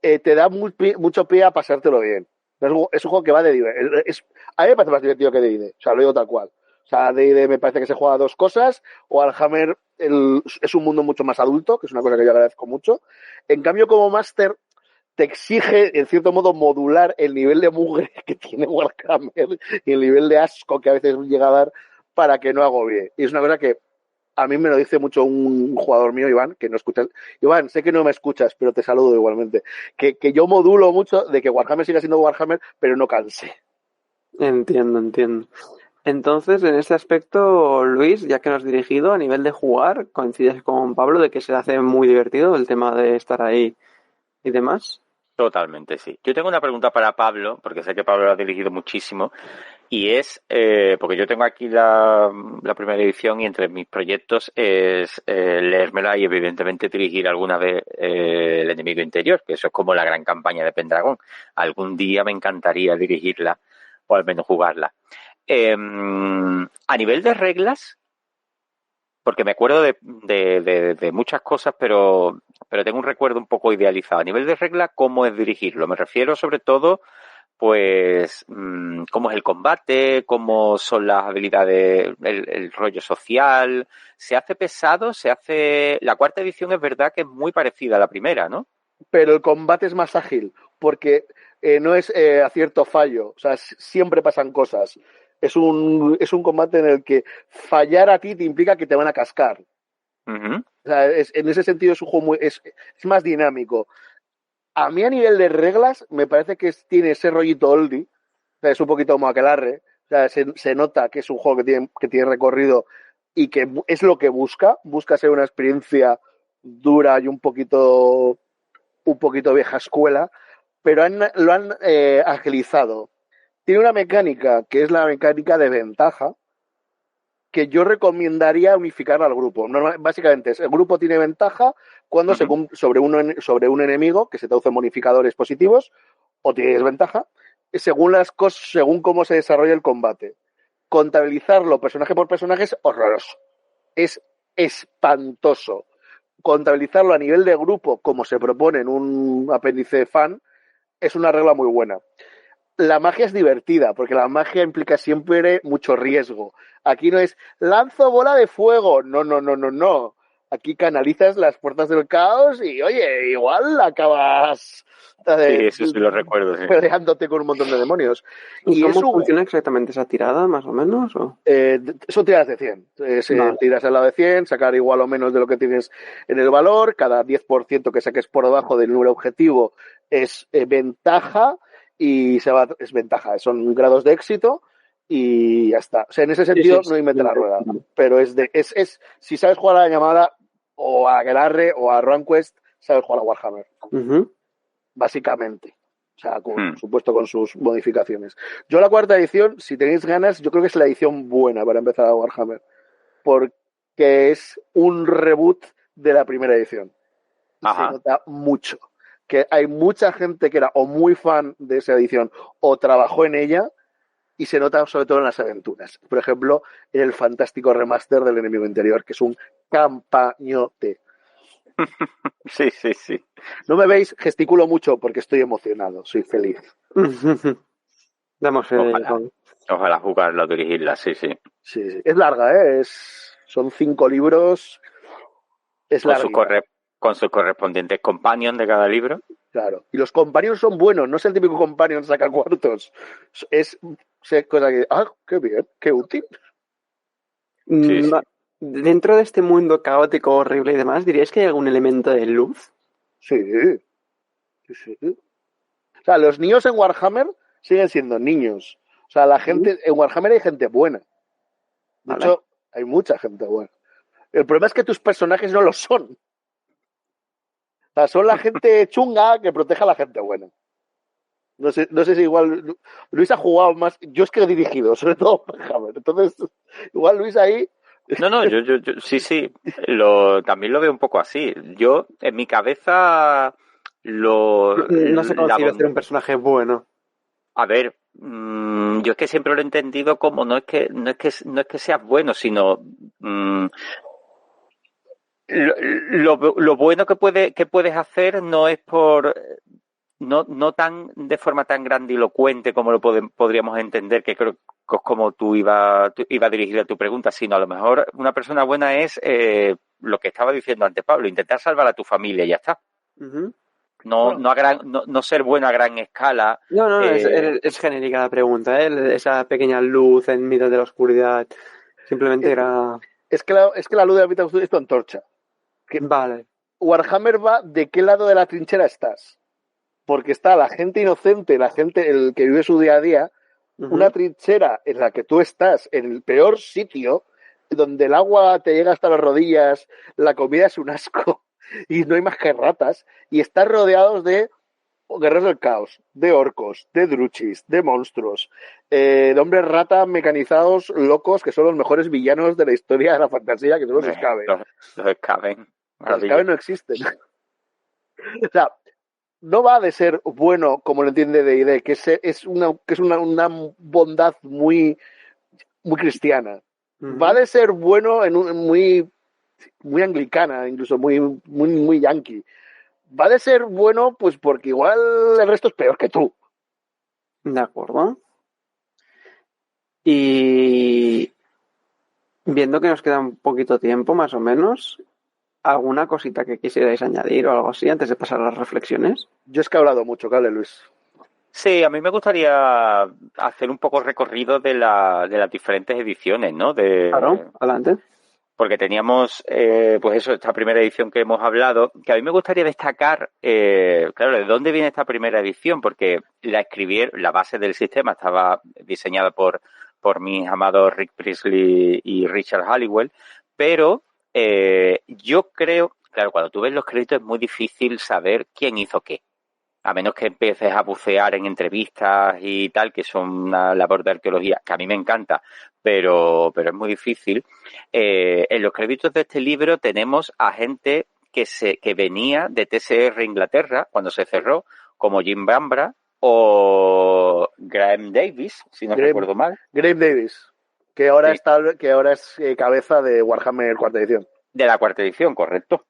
te da mucho pie a pasártelo bien. Es un juego que va de D&D. A mí me parece más divertido que D&D. O sea, lo digo tal cual. O sea, D&D me parece que se juega a dos cosas. O Warhammer es un mundo mucho más adulto, que es una cosa que yo agradezco mucho. En cambio, como Master, te exige, en cierto modo, modular el nivel de mugre que tiene Warhammer y el nivel de asco que a veces llega a dar para que no agobie. Y es una cosa que a mí me lo dice mucho un jugador mío, Iván, que no escucha. Iván, sé que no me escuchas, pero te saludo igualmente. Que yo modulo mucho de que Warhammer siga siendo Warhammer, pero no canse. Entiendo. Entonces, en este aspecto, Luis, ya que nos has dirigido a nivel de jugar, coincides con Pablo de que se hace muy divertido el tema de estar ahí y demás. Totalmente, sí. Yo tengo una pregunta para Pablo, porque sé que Pablo lo ha dirigido muchísimo, y es, porque yo tengo aquí la primera edición y entre mis proyectos es leérmela y evidentemente dirigir alguna vez el enemigo interior, que eso es como la gran campaña de Pendragón. Algún día me encantaría dirigirla, o al menos jugarla. A nivel de reglas, porque me acuerdo de muchas cosas, pero tengo un recuerdo un poco idealizado. A nivel de regla, ¿cómo es dirigirlo? Me refiero sobre todo, pues, cómo es el combate, cómo son las habilidades, el rollo social. ¿Se hace pesado? La cuarta edición es verdad que es muy parecida a la primera, ¿no? Pero el combate es más ágil, porque no es acierto fallo. O sea, siempre pasan cosas. Es un combate en el que fallar a ti te implica que te van a cascar. Uh-huh. O sea, en ese sentido es un juego es más dinámico. A mí a nivel de reglas me parece que tiene ese rollito oldie. O sea, es un poquito como aquelarre. O sea, se nota que es un juego que tiene recorrido y que es lo que busca. Busca ser una experiencia dura y un poquito vieja escuela, pero lo han agilizado. Tiene una mecánica que es la mecánica de ventaja, que yo recomendaría unificarla al grupo. Básicamente el grupo tiene ventaja cuando sobre un enemigo, que se traducen bonificadores positivos, o tiene desventaja, según cómo se desarrolla el combate. Contabilizarlo personaje por personaje es horroroso. Es espantoso. Contabilizarlo a nivel de grupo, como se propone en un apéndice fan, es una regla muy buena. La magia es divertida, porque la magia implica siempre mucho riesgo. Aquí no es lanzo bola de fuego. No. Aquí canalizas las puertas del caos y, oye, igual acabas sí, eso sí lo recuerdo, sí. peleándote con un montón de demonios. ¿Y cómo funciona exactamente esa tirada, más o menos? ¿O? Son tiradas de 100. Vale. Tiras al lado de 100, sacar igual o menos de lo que tienes en el valor. Cada 10% que saques por debajo del número objetivo es ventaja y es ventaja. Son grados de éxito y ya está. O sea, en ese sentido no inventa la rueda. Pero si sabes jugar a la llamada o a Aquelarre o a RunQuest, sabes jugar a Warhammer. Básicamente. O sea, por supuesto con sus modificaciones. Yo la cuarta edición, si tenéis ganas, yo creo que es la edición buena para empezar a Warhammer. Porque es un reboot de la primera edición. Y se nota mucho. Que hay mucha gente que era o muy fan de esa edición o trabajó en ella y se nota sobre todo en las aventuras. Por ejemplo, en el fantástico remaster del Enemigo Interior, que es un campañote. Sí. No me veis, gesticulo mucho porque estoy emocionado, soy feliz. Damos Ojalá jugarla o dirigirla, sí. Sí. Es larga, son 5 libros. Es larga. Con sus correspondientes companions de cada libro. Claro. Y los companions son buenos, no es el típico companion saca cuartos. Es cosa que, qué bien, qué útil. Sí. Dentro de este mundo caótico, horrible y demás, ¿diríais que hay algún elemento de luz? Sí. O sea, los niños en Warhammer siguen siendo niños. O sea, la gente, en Warhammer hay gente buena. De hecho, hay mucha gente buena. El problema es que tus personajes no lo son. O sea, son la gente chunga que protege a la gente buena. No sé si igual Luis ha jugado más. Yo es que he dirigido, sobre todo Warhammer. Entonces, igual Luis ahí. No, yo sí. También lo veo un poco así. Yo, en mi cabeza, no se consigue ser un personaje bueno. A ver, yo es que siempre lo he entendido como no es que seas bueno, sino lo bueno que puedes hacer no es no tan de forma tan grandilocuente como lo podríamos entender, que creo que es como tú iba dirigida tu pregunta, sino a lo mejor una persona buena es lo que estaba diciendo antes Pablo, intentar salvar a tu familia y ya está. Uh-huh. No ser bueno a gran escala. No, es genérica la pregunta, esa pequeña luz en mitad de la oscuridad. Simplemente era... Es que la luz de la mitad es tu antorcha. Vale. Warhammer va de qué lado de la trinchera estás. Porque está la gente inocente, el que vive su día a día, una trinchera en la que tú estás en el peor sitio, donde el agua te llega hasta las rodillas, la comida es un asco y no hay más que ratas, y estás rodeados de guerreros del caos, de orcos, de druchis, de monstruos, de hombres rata mecanizados locos que son los mejores villanos de la historia de la fantasía, que son los Skaven. Los Skaven. Los Skaven no existen. O sea, no va de ser bueno como lo entiende D&D, que es una bondad muy, muy cristiana. Va de ser bueno en muy, muy anglicana, incluso muy, muy, muy yankee. Va de ser bueno, pues porque igual el resto es peor que tú. De acuerdo. Y viendo que nos queda un poquito tiempo, más o menos, ¿alguna cosita que quisierais añadir o algo así antes de pasar a las reflexiones? Yo es que he hablado mucho, ¿vale, Luis? Sí, a mí me gustaría hacer un poco recorrido de las diferentes ediciones, ¿no? Claro, adelante. Porque teníamos, pues eso, esta primera edición que hemos hablado, que a mí me gustaría destacar, claro, ¿de dónde viene esta primera edición? Porque la base del sistema estaba diseñada por mis amados Rick Priestley y Richard Halliwell, pero yo creo, claro, cuando tú ves los créditos es muy difícil saber quién hizo qué. A menos que empieces a bucear en entrevistas y tal, que son una labor de arqueología, que a mí me encanta, pero es muy difícil. En los créditos de este libro tenemos a gente que venía de TSR Inglaterra, cuando se cerró, como Jim Bambra o Graham Davis, si no recuerdo mal. Graham Davis, que ahora, sí. que ahora es cabeza de Warhammer cuarta edición. De la cuarta edición, correcto.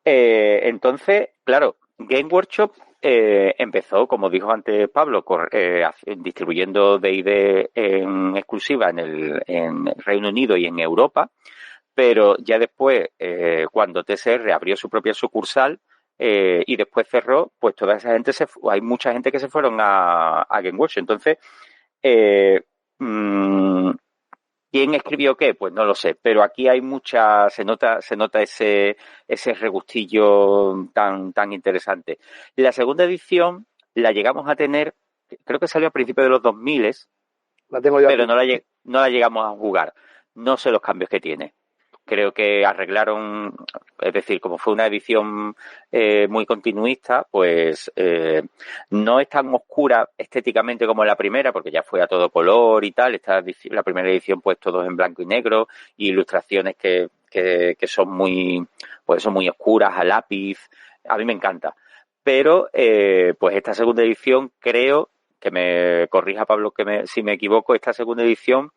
Entonces, claro, Game Workshop empezó, como dijo antes Pablo, distribuyendo D&D en exclusiva en el Reino Unido y en Europa, pero ya después, cuando TSR abrió su propia sucursal y después cerró, pues toda esa gente hay mucha gente que se fueron a Game Workshop. Entonces, ¿quién escribió qué? Pues no lo sé, pero aquí hay se nota ese regustillo tan interesante. La segunda edición la llegamos a tener, creo que salió a principios de los 2000, la tengo yo, pero no la llegamos a jugar. No sé los cambios que tiene. Creo que arreglaron, es decir, como fue una edición muy continuista, pues no es tan oscura estéticamente como la primera, porque ya fue a todo color y tal. La primera edición, pues todo en blanco y negro, y ilustraciones que son muy oscuras, a lápiz. A mí me encanta. Pero, pues esta segunda edición, creo, que me corrija Pablo si me equivoco, esta segunda edición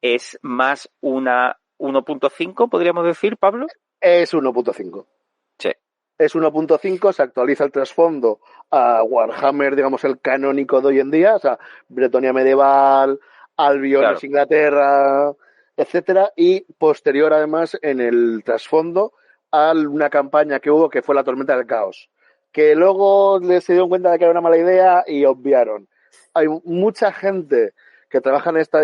es más una 1.5, podríamos decir, Pablo. Es 1.5. Sí. Es 1.5, se actualiza el trasfondo a Warhammer, digamos, el canónico de hoy en día, o sea, Bretonia medieval, Albion, claro, Inglaterra, etcétera, y posterior, además, en el trasfondo a una campaña que hubo que fue la Tormenta del Caos, que luego se dieron cuenta de que era una mala idea y obviaron. Hay mucha gente que trabaja en esta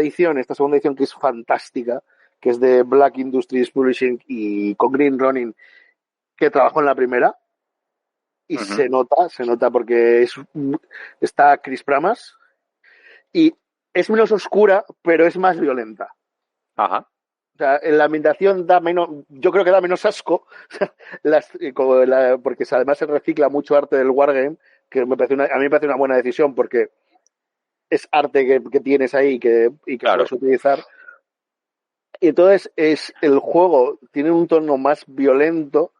segunda edición, que es fantástica, que es de Black Industries Publishing y con Green Ronin, que trabajó en la primera, y se nota porque está Chris Pramas, y es menos oscura, pero es más violenta. Ajá. O sea, en la ambientación yo creo que da menos asco, porque además se recicla mucho arte del Wargame, que a mí me parece una buena decisión, porque es arte que tienes ahí y que claro, puedes utilizar. Y entonces el juego tiene un tono más violento,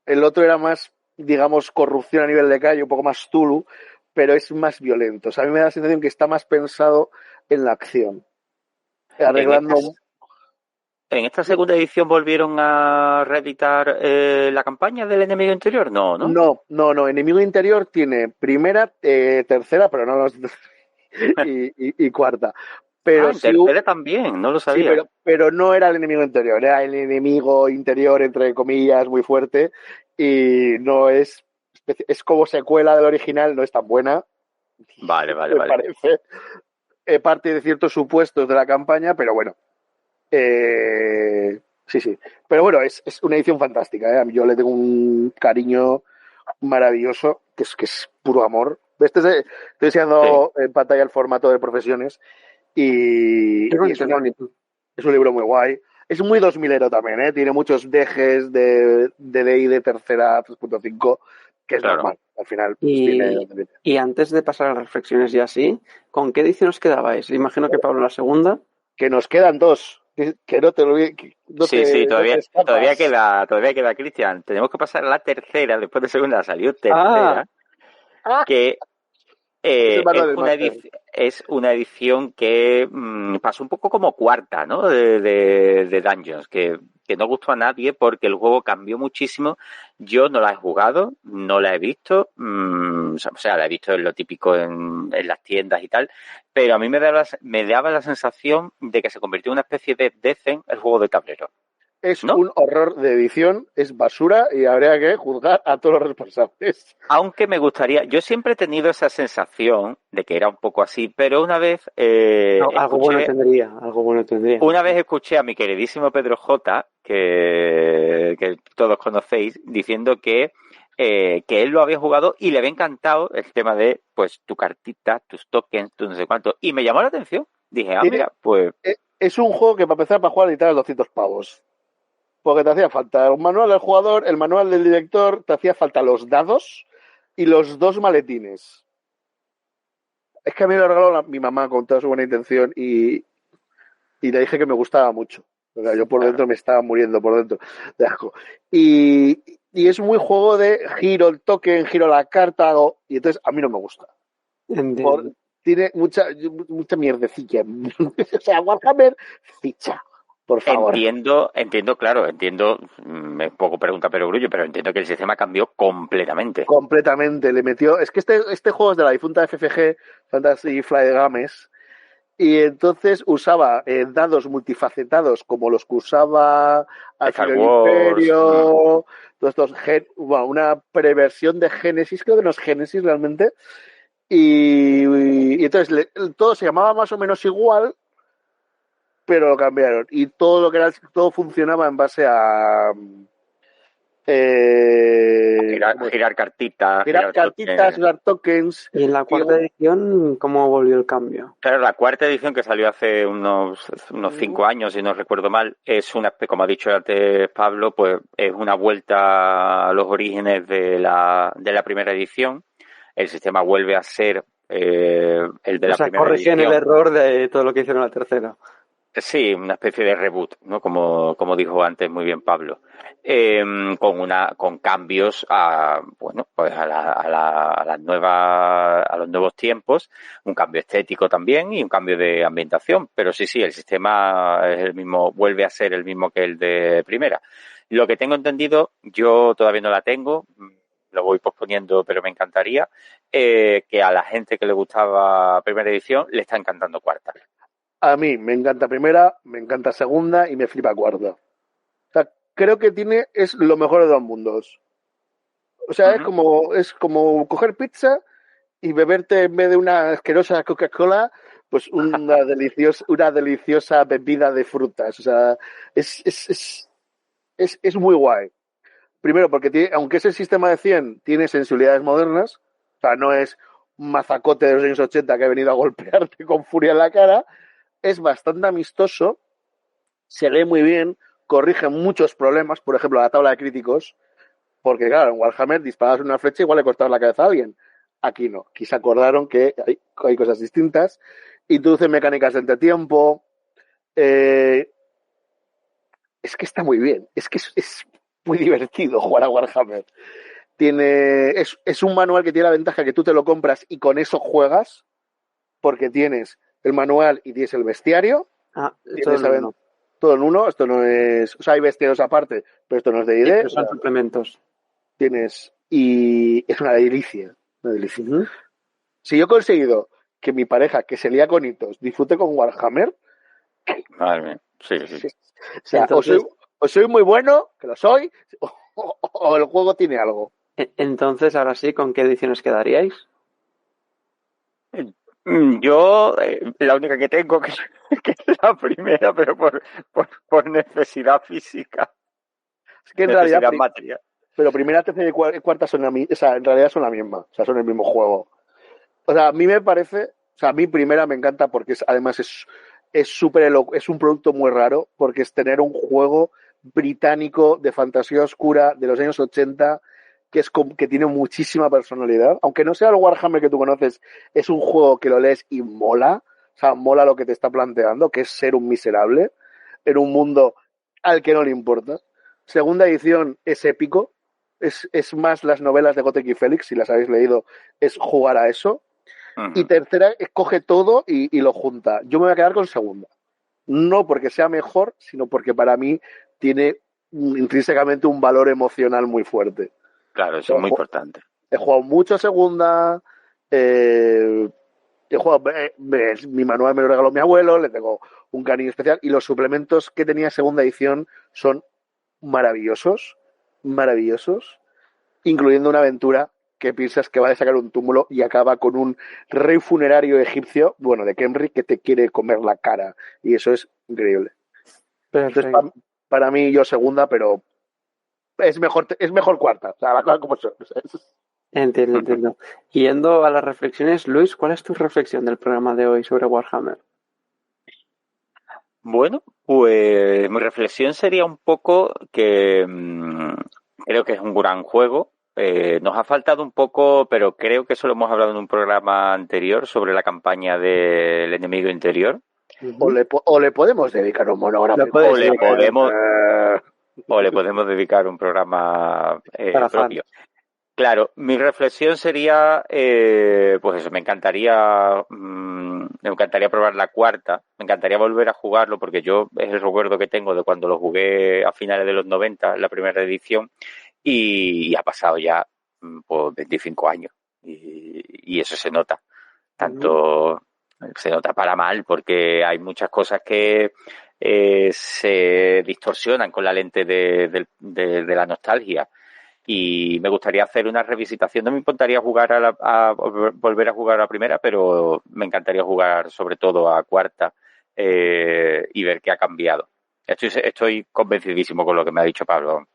el otro era más, digamos, corrupción a nivel de calle, un poco más Tulu, pero es más violento. O sea, a mí me da la sensación que está más pensado en la acción. Arreglando... ¿En esta segunda edición volvieron a reeditar la campaña del enemigo interior? No, ¿no? No. Enemigo interior tiene primera, tercera, pero no los y cuarta. Pero en tercera también, no lo sabía. Sí, pero no era el enemigo interior, era el enemigo interior, entre comillas, muy fuerte. Y no es como secuela del original, no es tan buena. Vale. Me parece. Parte de ciertos supuestos de la campaña, pero bueno. Sí. Pero bueno, es una edición fantástica, ¿eh? Yo le tengo un cariño maravilloso, que es puro amor. Estoy enseñando en pantalla el formato de profesiones y es un libro muy guay. Es muy 2000ero también, ¿eh? Tiene muchos dejes de DI de tercera 3.5, que es normal. Al final y antes de pasar a las reflexiones y así, ¿con qué edición os quedabais? Imagino que Pablo la segunda. Que nos quedan dos. Que no te lo Sí, todavía queda, Cristian. Tenemos que pasar a la tercera, después de segunda salió tercera, que es una edición que pasó un poco como cuarta, ¿no? De Dungeons, que no gustó a nadie porque el juego cambió muchísimo. Yo no la he jugado, no la he visto, o sea, la he visto en lo típico en las tiendas y tal, pero a mí me daba la sensación de que se convirtió en una especie de Descent, el juego de tablero. Es un horror de edición, es basura y habría que juzgar a todos los responsables. Aunque me gustaría, yo siempre he tenido esa sensación de que era un poco así, pero una vez algo bueno tendría. Una vez escuché a mi queridísimo Pedro J, que todos conocéis, diciendo que él lo había jugado y le había encantado el tema de pues tu cartita, tus tokens, tu no sé cuánto, y me llamó la atención. Dije, mira, pues... Es un juego que para empezar para jugar necesitas 200 pavos. Porque te hacía falta un manual del jugador, el manual del director, te hacía falta los dados y los 2 maletines. Es que a mí me lo regaló mi mamá con toda su buena intención y le dije que me gustaba mucho. O sea, yo por dentro me estaba muriendo por dentro de asco. Y es muy juego de giro el token, giro la carta, y entonces a mí no me gusta. Tiene mucha mierdecilla. O sea, Warhammer, ficha. Por favor. Entiendo, un poco pregunta perogrullo, pero entiendo que el sistema cambió completamente. Completamente, le metió... Es que este juego es de la difunta FFG, Fantasy Flight Games, y entonces usaba dados multifacetados como los que usaba Star Wars, Imperio, todos estos... una preversión de Génesis, creo que no es Génesis realmente, y entonces todo se llamaba más o menos igual, pero lo cambiaron y todo funcionaba en base a girar cartitas, girar tokens. Y en la cuarta edición, ¿cómo volvió el cambio? Claro, la cuarta edición que salió hace unos 5 años, si no recuerdo mal, es como ha dicho antes Pablo, pues es una vuelta a los orígenes de la primera edición. El sistema vuelve a ser el de la primera edición. Corrigen el error de todo lo que hicieron en la tercera. Sí, una especie de reboot, ¿no? Como dijo antes muy bien Pablo, con cambios a los nuevos tiempos, un cambio estético también y un cambio de ambientación, pero sí, el sistema es el mismo, vuelve a ser el mismo que el de primera. Lo que tengo entendido, yo todavía no la tengo, lo voy posponiendo, pero me encantaría, que a la gente que le gustaba primera edición le está encantando cuarta. A mí me encanta primera, me encanta segunda y me flipa cuarta. O sea, creo que es lo mejor de 2 mundos. O sea, es como coger pizza y beberte en vez de una asquerosa Coca-Cola, pues una deliciosa bebida de frutas. O sea, es muy guay. Primero, porque aunque es el sistema de 100, tiene sensibilidades modernas. O sea, no es un mazacote de los años 80 que ha venido a golpearte con furia en la cara. Es bastante amistoso, se lee muy bien, corrige muchos problemas, por ejemplo, la tabla de críticos, porque claro, en Warhammer disparas una flecha igual le cortas la cabeza a alguien. Aquí no, aquí se acordaron que hay cosas distintas, introduce mecánicas de entretiempo, es que está muy bien, es que es muy divertido jugar a Warhammer. Es un manual que tiene la ventaja que tú te lo compras y con eso juegas, porque tienes el manual y tienes el bestiario. todo en uno, esto no es... O sea, hay bestiarios aparte, pero esto no es de ID. Son suplementos. Y es una delicia, una delicia. Si yo he conseguido que mi pareja, que se lía con hitos, disfrute con Warhammer... Madre mía, sí. O sea, entonces, o soy muy bueno, que lo soy, o el juego tiene algo. Entonces, ahora sí, ¿con qué ediciones quedaríais? Yo, la única que tengo, que es la primera, pero por necesidad física. Es que en realidad, material. Pero primera, tercera y cuarta son en realidad son la misma, o sea, son el mismo juego. O sea, a mí me parece, o sea, a mí primera me encanta porque además es un producto muy raro, porque es tener un juego británico de fantasía oscura de los años 80 que tiene muchísima personalidad. Aunque no sea el Warhammer que tú conoces, es un juego que lo lees y mola. O sea, mola lo que te está planteando, que es ser un miserable en un mundo al que no le importa. Segunda edición es épico. Es más las novelas de Gotek y Félix, si las habéis leído, es jugar a eso. Uh-huh. Y tercera, coge todo y lo junta. Yo me voy a quedar con segunda. No porque sea mejor, sino porque para mí tiene intrínsecamente un valor emocional muy fuerte. Claro, eso es muy importante. He jugado mucho a segunda. He jugado, mi manual me lo regaló mi abuelo, le tengo un cariño especial. Y los suplementos que tenía segunda edición son maravillosos, incluyendo una aventura que piensas que va a sacar un túmulo y acaba con un rey funerario egipcio, bueno, de Khemri, que te quiere comer la cara. Y eso es increíble. Entonces, para mí, yo segunda, pero es mejor cuarta. O sea, la cosa como son. Entiendo. Yendo a las reflexiones, Luis, ¿cuál es tu reflexión del programa de hoy sobre Warhammer? Bueno, pues mi reflexión sería un poco que creo que es un gran juego. Nos ha faltado un poco, pero creo que eso lo hemos hablado en un programa anterior sobre la campaña del enemigo interior. O le podemos dedicar un monográfico. O le podemos dedicar un programa propio. Claro, mi reflexión sería, pues eso, me encantaría probar la cuarta, me encantaría volver a jugarlo porque yo es el recuerdo que tengo de cuando lo jugué a finales de los 90, la primera edición, y ha pasado ya pues 25 años y eso se nota, se nota para mal porque hay muchas cosas que se distorsionan con la lente de la nostalgia. Y me gustaría hacer una revisitación. No me importaría volver a jugar a la primera, pero me encantaría jugar sobre todo a cuarta y ver qué ha cambiado. Estoy convencidísimo con lo que me ha dicho Pablo.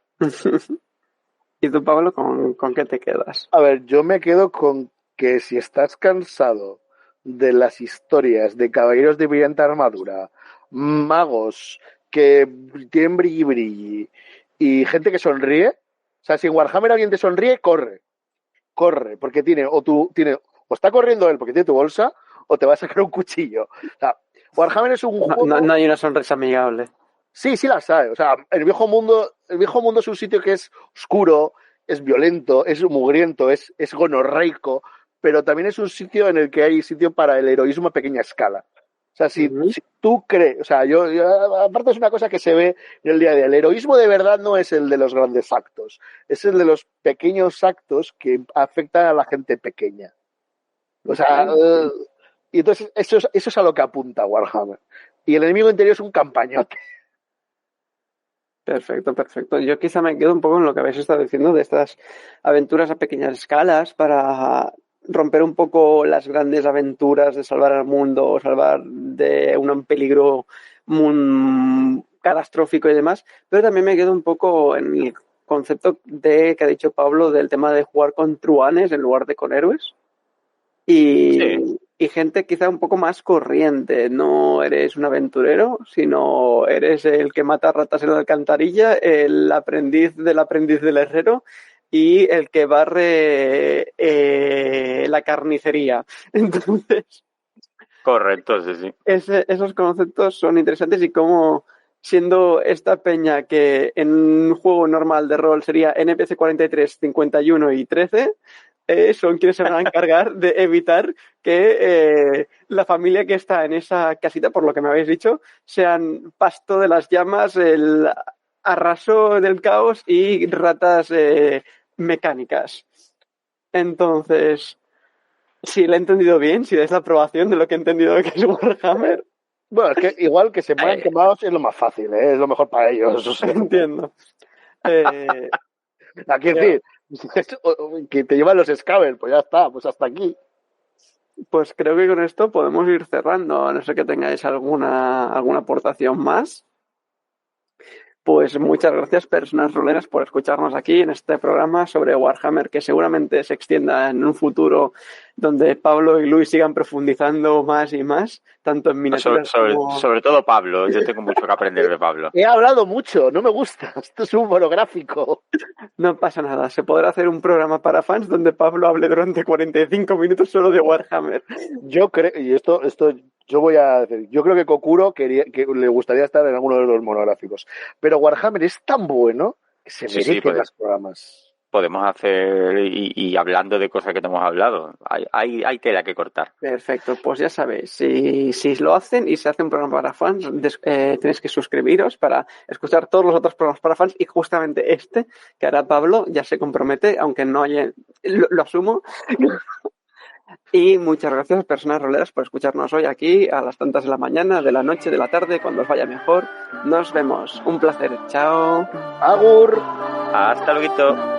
¿Y tú, Pablo, con qué te quedas? A ver, yo me quedo con que si estás cansado de las historias de caballeros de brillante armadura, magos que tienen brilli y gente que sonríe. O sea, si en Warhammer alguien te sonríe, corre, porque o está corriendo él porque tiene tu bolsa, o te va a sacar un cuchillo. O sea, Warhammer es un juego... No hay una sonrisa amigable. Sí las hay. O sea, el viejo mundo es un sitio que es oscuro, es violento, es mugriento, es gonorreico, pero también es un sitio en el que hay sitio para el heroísmo a pequeña escala. O sea, si tú crees, o sea, yo aparte es una cosa que se ve en el día a día. El heroísmo de verdad no es el de los grandes actos, es el de los pequeños actos que afectan a la gente pequeña. O sea, y entonces eso es a lo que apunta Warhammer. Y el enemigo interior es un campañote. Perfecto. Yo quizá me quedo un poco en lo que habéis estado diciendo de estas aventuras a pequeñas escalas para romper un poco las grandes aventuras de salvar al mundo, salvar de un peligro catastrófico y demás, pero también me quedo un poco en el concepto que ha dicho Pablo del tema de jugar con truanes en lugar de con héroes y gente quizá un poco más corriente. No eres un aventurero, sino eres el que mata ratas en la alcantarilla, el aprendiz del herrero y el que barre la carnicería. Entonces, correcto, sí. Esos conceptos son interesantes y cómo, siendo esta peña que en un juego normal de rol sería NPC 43, 51 y 13, son quienes se van a encargar de evitar que la familia que está en esa casita, por lo que me habéis dicho, sean pasto de las llamas, el arraso del caos y ratas mecánicas. Entonces, si lo he entendido bien, si dais la aprobación de lo que he entendido que es Warhammer. Bueno, es que igual que se mueran quemados es lo más fácil, ¿eh? Es lo mejor para ellos. O sea. Entiendo. Aquí decir, que te llevan los scavengers, pues ya está, pues hasta aquí. Pues creo que con esto podemos ir cerrando, a no ser que tengáis alguna aportación más. Pues muchas gracias, personas roleras, por escucharnos aquí en este programa sobre Warhammer, que seguramente se extienda en un futuro donde Pablo y Luis sigan profundizando más y más, tanto en miniaturas sobre todo Pablo. Yo tengo mucho que aprender de Pablo. He hablado mucho, no me gusta. Esto es un monográfico. No pasa nada, se podrá hacer un programa para fans donde Pablo hable durante 45 minutos solo de Warhammer. Yo creo, y esto yo voy a decir, yo creo que Kokuro que le gustaría estar en alguno de los monográficos. Pero Warhammer es tan bueno que se merece los programas. Podemos hacer, y hablando de cosas que no hemos hablado, hay tela que cortar. Perfecto, pues ya sabéis, si lo hacen y se hace un programa para fans, tenéis que suscribiros para escuchar todos los otros programas para fans y justamente este que hará Pablo ya se compromete, aunque no haya, lo asumo. Y muchas gracias, personas roleras, por escucharnos hoy aquí a las tantas de la mañana, de la noche, de la tarde, cuando os vaya mejor. Nos vemos. Un placer. Chao. Agur. Hasta luego.